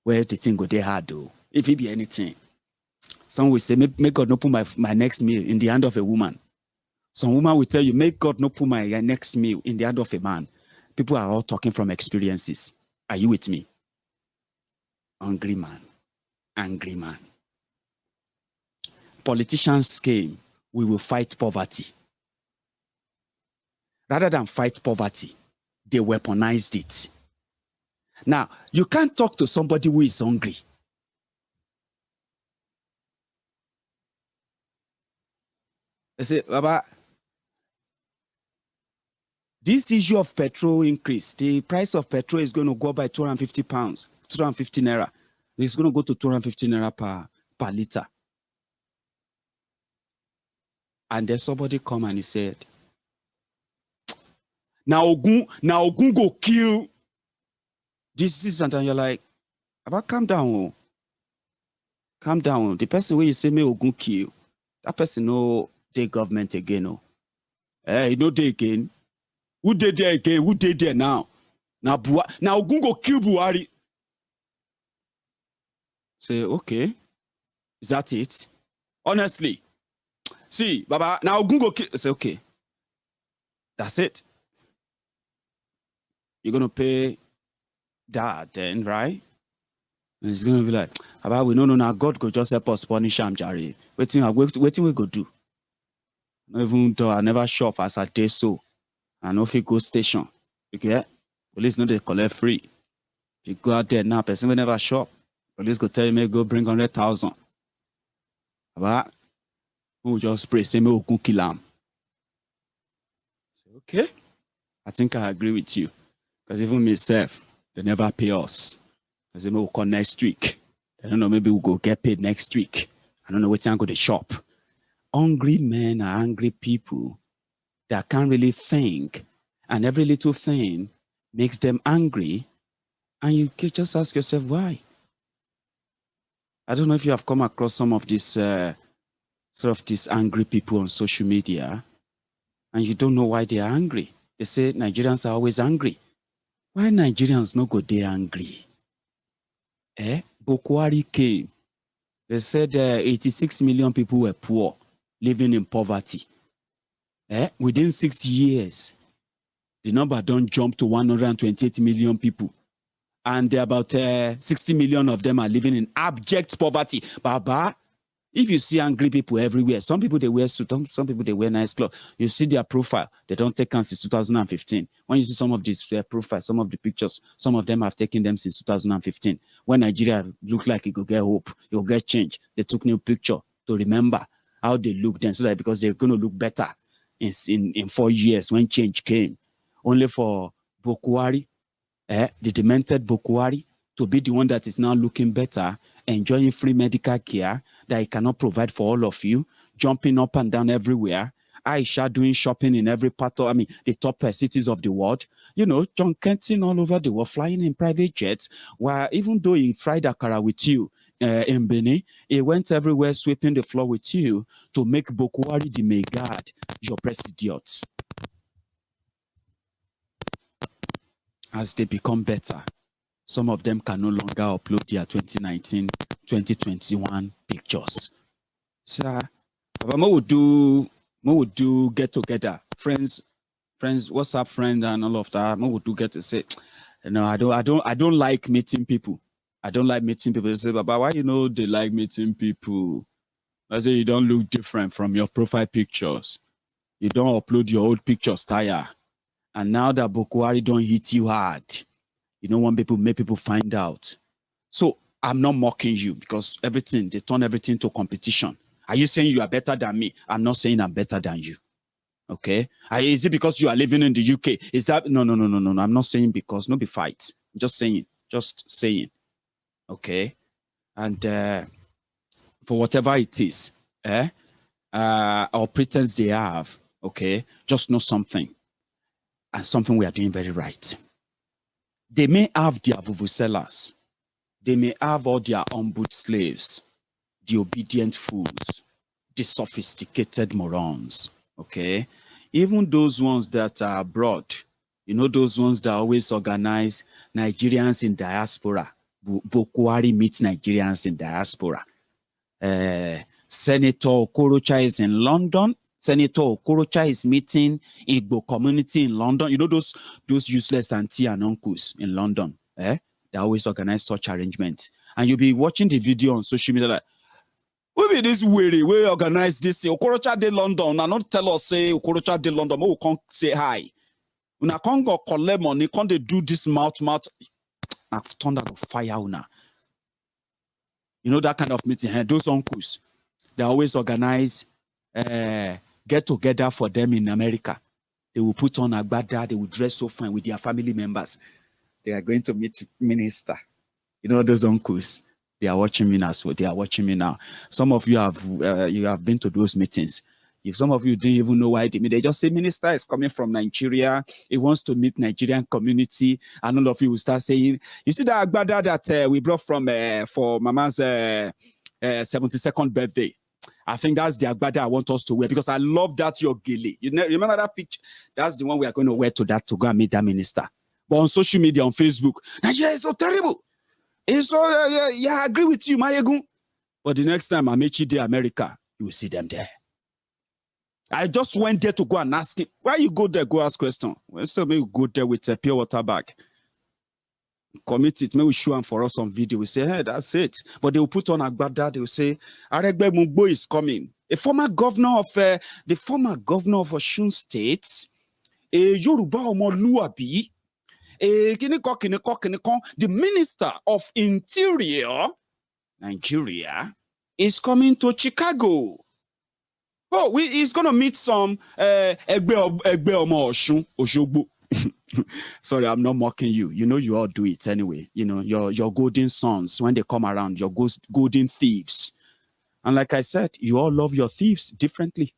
where the thing go there hard though. If it be anything. Some will say, may God not put my next meal in the hand of a woman. Some woman will tell you, may God not put my next meal in the hand of a man. People are all talking from experiences. Are you with me? Hungry man, angry man. Politicians came, we will fight poverty. Rather than fight poverty, they weaponized it. Now, you can't talk to somebody who is hungry. They say, Baba, this issue of petrol increase, the price of petrol is going to go by 250 pounds, 250 naira. It's going to go to 250 naira per liter. And then somebody come and he said, now Ogun go kill this, and then you're like, Baba, calm down. Oh. Calm down. The person where you say me Ogun kill, that person no take government again. Oh. Hey, no day again. Who did there again? Who did there now? Now Ogun go kill Buhari. Say, okay. Is that it? Honestly. See, Baba, now Ogun go kill. Say, okay. That's it. You're going to pay that then, right? And it's going to be like, Baba, we know now God go just help us punish him, Jari. Waiting we go do. Even though I never shop as I did so. I know if you go station. Okay? Police know they collect free. If you go out there now, person will never shop. Police go tell you, may go bring 100,000. Baba, who just pray, say, me Ogun kill him. Okay? I think I agree with you. Because even myself, they never pay us. Because they will come next week. I don't know, maybe we'll go get paid next week. I don't know what time I go to shop. Hungry men are angry people that can't really think. And every little thing makes them angry. And you can just ask yourself, why? I don't know if you have come across some of these these angry people on social media. And you don't know why they are angry. They say Nigerians are always angry. Why Nigerians no go they angry? Bokwari came. They said 86 million people were poor, living in poverty. Within 6 years, the number don't jump to 128 million people. And about 60 million of them are living in abject poverty. Baba, if you see angry people everywhere, some people they wear suit, some people they wear nice clothes. You see their profile, they don't take them since 2015. When you see some of these profiles, some of the pictures, some of them have taken them since 2015. When Nigeria looked like it could get hope, it will get change. They took new picture to remember how they looked then, so that because they're going to look better in 4 years when change came. Only for Bokwari, the demented Bokwari, to be the one that is now looking better, enjoying free medical care that he cannot provide for all of you, jumping up and down everywhere. Aisha doing shopping in every part of, the top cities of the world. You know, John Kenton all over the world, flying in private jets, while even though he fried akara with you in Benin, he went everywhere sweeping the floor with you to make Bokwari the may guard your president. As they become better, some of them can no longer upload their 2019, 2021 pictures. So, we would do get together, friends, WhatsApp friends, and all of that. We would do get to say, you know, I don't like meeting people. I don't like meeting people. They say, but why they like meeting people? I say you don't look different from your profile pictures. You don't upload your old pictures, tire. And now that Bokwari don't hit you hard, you don't want people make people find out. So I'm not mocking you because they turn everything to competition. Are you saying you are better than me? I'm not saying I'm better than you. Okay? Is it because you are living in the UK? Is that no? I'm not saying because no be fight. I'm just saying. Okay? And for whatever it is, or pretense they have, okay, just know something. And something we are doing very right. They may have their vuvuzelas. They may have all their ombud slaves, the obedient fools, the sophisticated morons, okay? Even those ones that are abroad, those ones that always organize Nigerians in diaspora. Bokwari meets Nigerians in diaspora. Senator Okorocha is in London. Senator Okorocha is meeting Igbo community in London. You know those useless auntie and uncles in London. They always organize such arrangements. And you'll be watching the video on social media like, we be this weary, we organize this. Okorocha de London. Now not tell us say Okorocha de London. We can't say hi. Una can't go collect money. Can't they do this mouth? I've turned out of fire una. You know that kind of meeting. Those uncles, they always organize get together for them in America. They will put on agbada, they will dress so fine with their family members. They are going to meet minister. You know those uncles. They are watching me now. So they are watching me now. Some of you have been to those meetings. If some of you didn't even know why they just say minister is coming from Nigeria. He wants to meet Nigerian community, and all of you will start saying, "You see that agbada that we brought from for Mama's 72nd birthday. I think that's the agbada I want us to wear because I love that your gele. Remember that picture? That's the one we are going to wear to go and meet that minister. But on social media, on Facebook, Nigeria is so terrible. It's so I agree with you, Maiyegun. But the next time I meet you there, America, you will see them there. I just went there to go and ask him. Why you go there? Go ask question. Well, so maybe go there with a pure water bag. Commit it. Maybe we show them for us on video. We say, hey, that's it. But they will put on agbada. They will say, Aregbe Mugbo is coming. The former governor of Osun State, Yoruba Omoluabi, the minister of Interior, Nigeria, is coming to Chicago. Oh, he's going to meet some Egbe Omo Osun Oshogbo. Sorry, I'm not mocking you. You know you all do it anyway. You know, your golden sons, when they come around, your golden thieves. And like I said, you all love your thieves differently.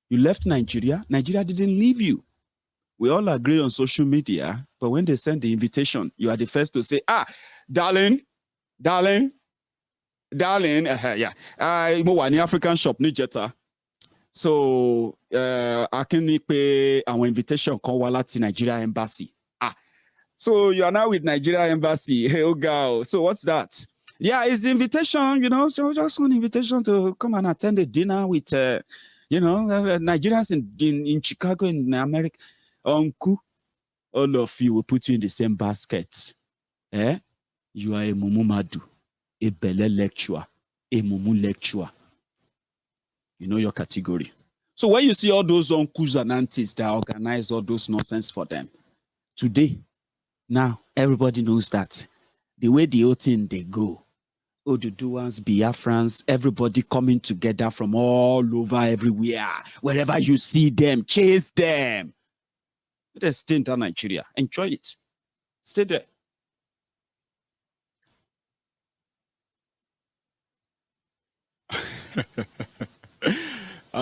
You left Nigeria. Nigeria didn't leave you. We all agree on social media, but when they send the invitation, you are the first to say, darling, yeah. I'm in African shop, Nijeta. So, I can pay our invitation call Walati Nigeria Embassy. So you are now with Nigeria Embassy. Hey, oh girl. So what's that? Yeah, it's the invitation, so just one invitation to come and attend a dinner with, Nigerians in Chicago, in America. Uncle, all of you will put you in the same basket. You are a Mumumadu, a Bele lecturer, a Mumu lecturer. You know your category. So when you see all those uncles and aunties that organize all those nonsense for them, today, now, everybody knows that the way the whole thing they go, Oduduwans, Biafrans, everybody coming together from all over, everywhere. Wherever you see them, chase them. Let's stay in Nigeria. Enjoy it. Stay there.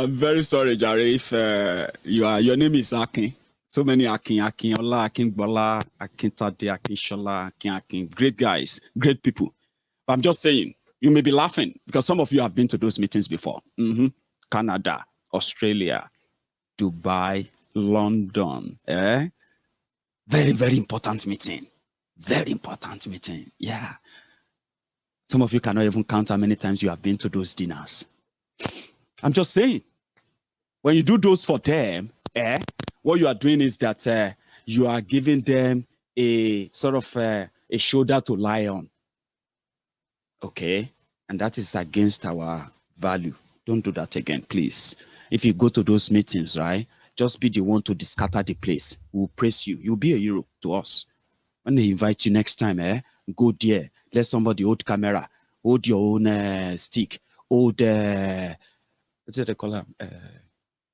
I'm very sorry, Jerry, if your name is Akin. So many Akin, Ola, Akin Bola, Akin Tade, Akin Shola, Akin. Great guys, great people. But I'm just saying, you may be laughing because some of you have been to those meetings before. Canada, Australia, Dubai, London. Very, very important meeting. Very important meeting. Yeah. Some of you cannot even count how many times you have been to those dinners. I'm just saying, when you do those for them, what you are doing is that you are giving them a sort of a shoulder to lie on. Okay? And that is against our value. Don't do that again, please. If you go to those meetings, right, just be the one to scatter the place. We'll praise you. You'll be a hero to us. When they invite you next time, go there. Let somebody hold camera, hold your own stick, hold what do they call them?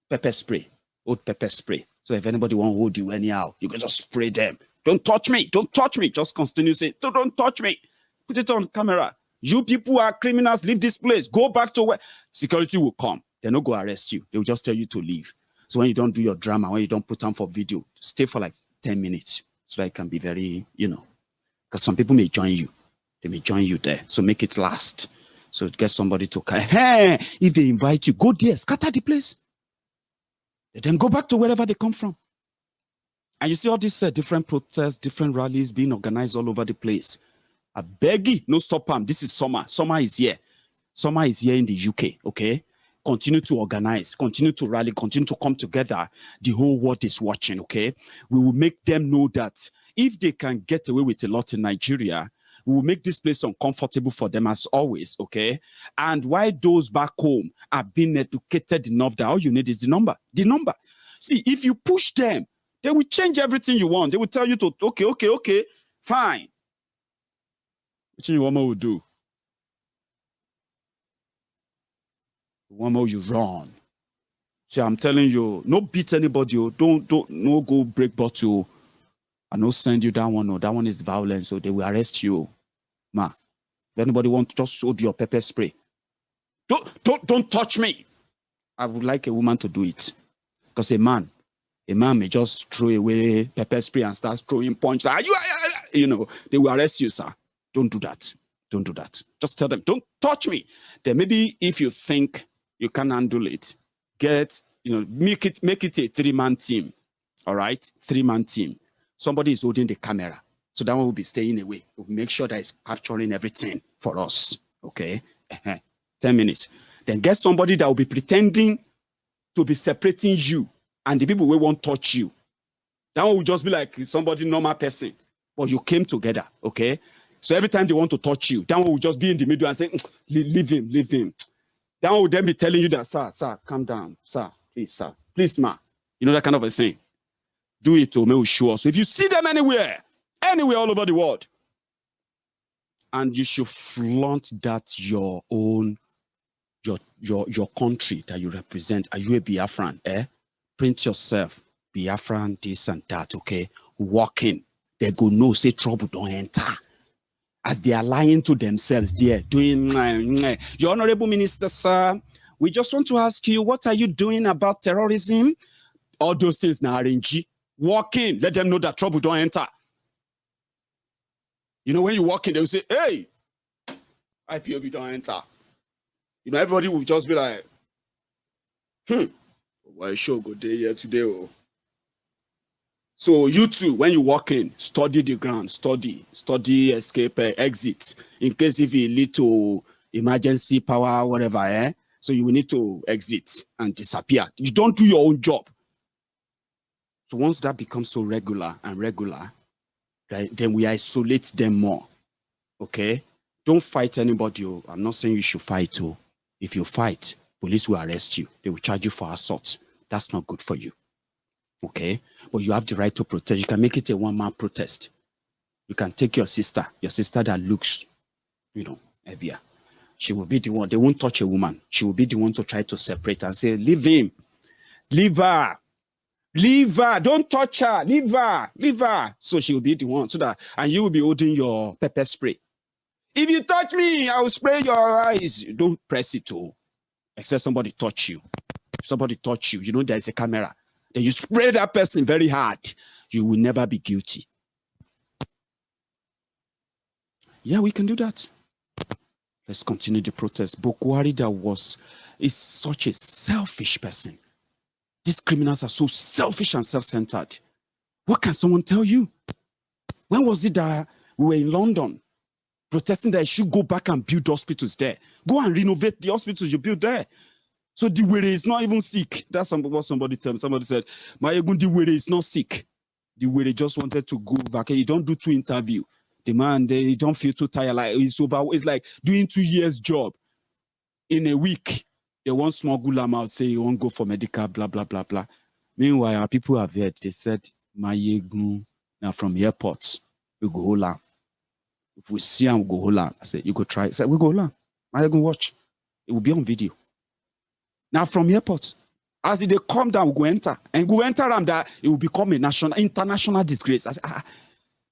Pepper spray. Hold pepper spray. So if anybody won't hold you anyhow, you can just spray them. Don't touch me. Don't touch me. Just continue saying, don't touch me. Put it on camera. You people are criminals. Leave this place. Go back to where security will come. They're not going to arrest you. They will just tell you to leave. So when you don't do your drama, when you don't put on for video, stay for like 10 minutes. So that it can be very, because some people may join you. They may join you there. So make it last. So get somebody to come. Hey, if they invite you, go there, scatter the place. Then go back to wherever they come from. And you see all these different protests, different rallies being organized all over the place. I beg you, no stop them. This is summer. Summer is here. Summer is here in the UK, okay? Continue to organize, continue to rally, continue to come together. The whole world is watching, okay? We will make them know that if they can get away with a lot in Nigeria, we will make this place uncomfortable for them as always, okay? And why those back home are being educated enough that all you need is the number. The number. See, if you push them, they will change everything you want. They will tell you to, okay, fine. What you want more to do? One more you run. So I'm telling you, no beat anybody. Don't no go break bottle. I no send you that one. No, that one is violent. So they will arrest you. Ma, if anybody want to just hold your pepper spray. Don't touch me. I would like a woman to do it. Because a man may just throw away pepper spray and start throwing punch. They will arrest you, sir. Don't do that. Don't do that. Just tell them, don't touch me. Then maybe if you think you can handle it, make it a 3-man team. All right? 3-man team. Somebody is holding the camera. So that one will be staying away. We'll make sure that it's capturing everything for us. Okay? 10 minutes. Then get somebody that will be pretending to be separating you and the people who won't touch you. That one will just be like somebody normal person. But you came together. Okay? So every time they want to touch you, that one will just be in the middle and say, leave him. That one will then be telling you that, sir, calm down. Sir, please, ma. That kind of a thing. Do it to make sure. So if you see them anywhere all over the world, and you should flaunt that your own, your country that you represent. Are you a Biafran? Print yourself, Biafran, this and that, okay? Walk in. They go, no, say trouble don't enter. As they are lying to themselves there, doing, Your Honorable Minister, sir, we just want to ask you, what are you doing about terrorism? All those things now RNG. Walk in, let them know that trouble don't enter. When you walk in, they will say, hey, IPOB don't enter. Everybody will just be like, why show go day here today? Oh. So you too, when you walk in, study the ground, study escape, exit, in case if it lead to emergency power, whatever, So you will need to exit and disappear. You don't do your own job. So once that becomes so regular, right, then we isolate them more, okay? Don't fight anybody. I'm not saying you should fight. If you fight, police will arrest you. They will charge you for assault. That's not good for you. Okay, but you have the right to protest. You can make it a 1-man protest. You can take your sister that looks, heavier. She will be the one. They won't touch a woman. She will be the one to try to separate and say, leave him, leave her, don't touch her, leave her. So she will be the one. So that, and you will be holding your pepper spray. If you touch me, I will spray your eyes. Don't press it except somebody touch you. somebody touch you, you know there's a camera, then you spray that person very hard, you will never be guilty. Yeah, we can do that. Let's continue the protest. Bokwari is such a selfish person. These criminals are so selfish and self-centered. What can someone tell you? When was it that we were in London protesting that you should go back and build hospitals there? Go and renovate the hospitals you built there. So the Were is not even sick. That's what somebody told me. Somebody said, Maiyegun, the Were is not sick. The Were just wanted to go back. You don't do 2 interviews. The man, they don't feel too tired. Like it's over. It's like doing 2 years job in a week. They want smuggle them out, say you won't go for medical, blah, blah, blah, blah. Meanwhile, our people have heard, they said, Maiyegun, now from airports, we go hold on. If we see him, we go hold on. I said, you go try. I said, we go hold on. Maiyegun, watch. It will be on video. Now from airports, as they come down, we go enter. And go enter them that it will become a international disgrace. I said,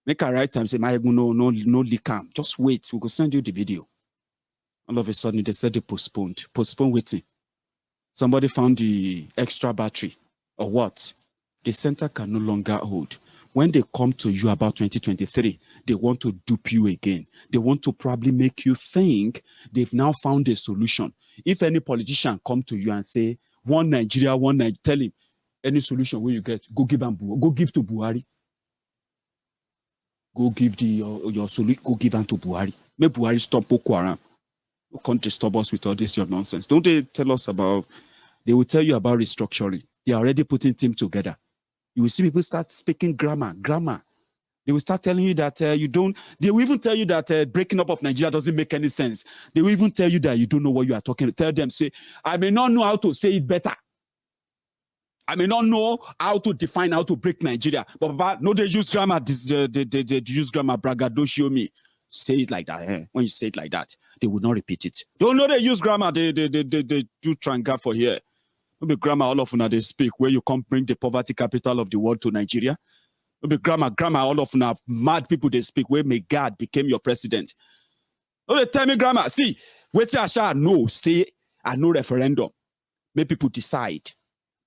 make a right time, say, Maiyegun, no leak. Just wait. We go send you the video. All of a sudden, they said they postponed. Postpone waiting. Somebody found the extra battery. Or what? The center can no longer hold. When they come to you about 2023, they want to dupe you again. They want to probably make you think they've now found a solution. If any politician come to you and say, one Nigeria, tell him, any solution where you get, go give to Buhari. Go give your solution, go give them to Buhari. Make Buhari stop Boko Haram. You can't disturb us with all this your nonsense. Don't they tell us about, they will tell you about restructuring. They are already putting team together. You will see people start speaking grammar. They will start telling you that they will even tell you that breaking up of Nigeria doesn't make any sense. They will even tell you that you don't know what you are talking. Tell them, say, I may not know how to say it better. I may not know how to define how to break Nigeria. But no, they use grammar. They use grammar. Braggadocio me. Say it like that. When you say it like that, they will not repeat it. Don't know they use grammar. They do tranga for here. No be grammar all of them they speak where you come bring the poverty capital of the world to Nigeria. No be grammar all of them mad people they speak where may God became your president. No they tell me grammar. See, wait till I shall know say I know referendum. Make people decide.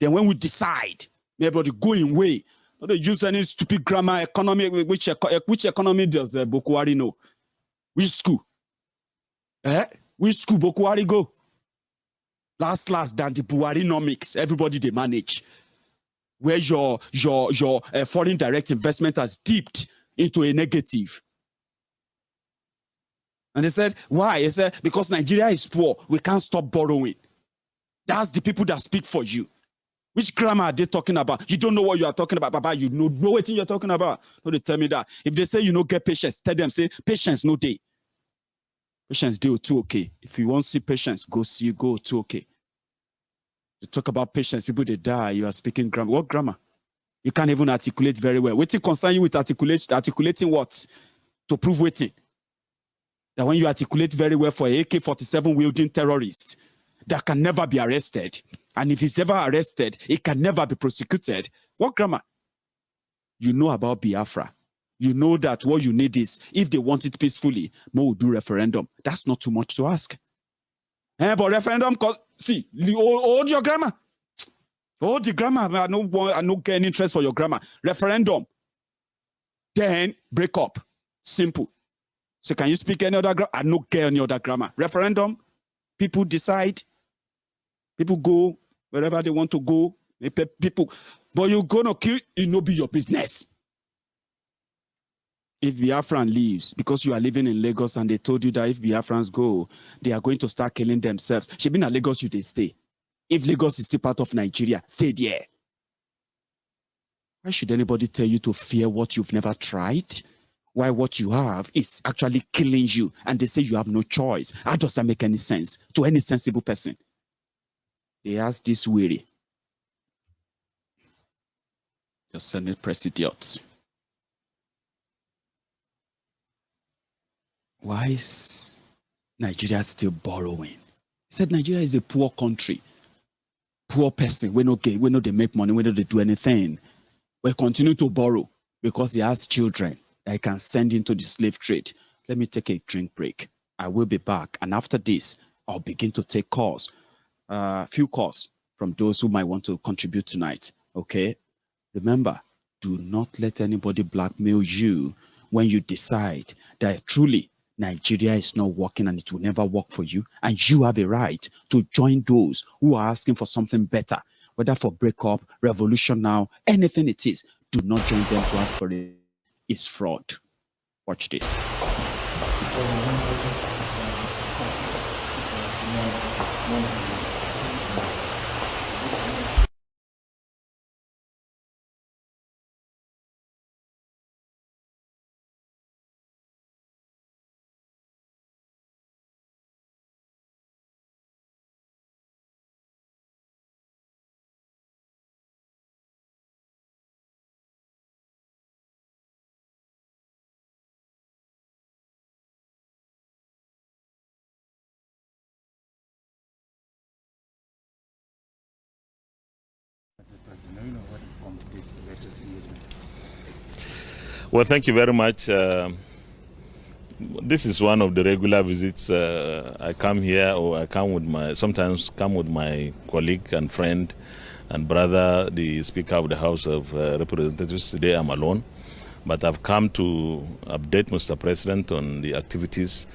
Then when we decide, everybody go in way. No they use any stupid grammar economy. Which economy does Boko Haram know? Which school? Which school Boko Haram go? Last than the Buharinomics, everybody they manage. Where your foreign direct investment has dipped into a negative. And they said, why? They said, because Nigeria is poor, we can't stop borrowing. That's the people that speak for you. Which grammar are they talking about? You don't know what you are talking about, Baba. You know what you're talking about. No, they tell me that. If they say you know get patience, tell them, say, patience, no day. Patience, they too okay. If you want to see patience, go too okay. You talk about patience, people they die, you are speaking grammar. What grammar? You can't even articulate very well. What it concern you with articulating what? To prove waiting. That when you articulate very well for a AK-47 wielding terrorist that can never be arrested, and if he's ever arrested, it can never be prosecuted. What grammar? You know about Biafra. You know that what you need is, if they want it peacefully, Mo will do referendum. That's not too much to ask. But referendum, see, hold your grammar. Hold the grammar. I don't get any interest for your grammar. Referendum. Then break up. Simple. So can you speak any other grammar? I don't get any other grammar. Referendum. People decide. People go wherever they want to go. People. But you're going to kill, it no be your business. If Biafran leaves, because you are living in Lagos and they told you that if Biafrans go, they are going to start killing themselves. She been in Lagos, you they stay. If Lagos is still part of Nigeria, stay there. Why should anybody tell you to fear what you've never tried? Why what you have is actually killing you and they say you have no choice. How does that make any sense to any sensible person? They ask this weary. Just send it press idiots. Why is Nigeria still borrowing? He said Nigeria is a poor country. Poor person. We know they make money, we know they do anything. We continue to borrow because he has children that he can send into the slave trade. Let me take a drink break. I will be back. And after this, I'll begin to take calls. Few calls from those who might want to contribute tonight. Okay? Remember, do not let anybody blackmail you when you decide that truly Nigeria is not working and it will never work for you. And you have a right to join those who are asking for something better, whether for breakup, revolution now, anything it is. Do not join them to ask for it. It's fraud. Watch this. Well, thank you very much. This is one of the regular visits. I come here, or I come with sometimes come with my colleague and friend and brother, the Speaker of the House of Representatives. Today I'm alone, but I've come to update Mr. President on the activities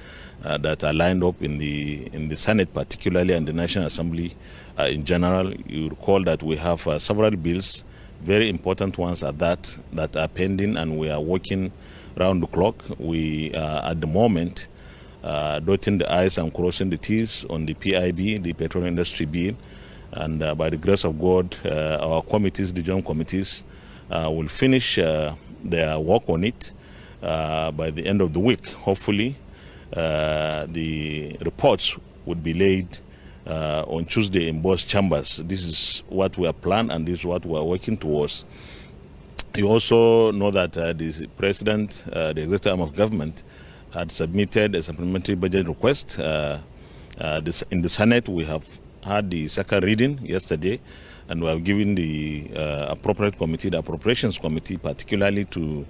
that are lined up in the Senate, particularly, and the National Assembly in general. You recall that we have several bills, very important ones at that are pending, and we are working round the clock. We are at the moment dotting the I's and crossing the T's on the PIB, the Petrol Industry Bill, and by the grace of God, our committees, the joint committees, will finish their work on it by the end of the week. Hopefully, the reports would be laid on Tuesday in both chambers. This is what we have planned, and this is what we are working towards. You also know that the President, the Executive Arm of Government, had submitted a supplementary budget request. In the Senate, we have had the second reading yesterday, and we have given the appropriate committee, the Appropriations Committee, particularly to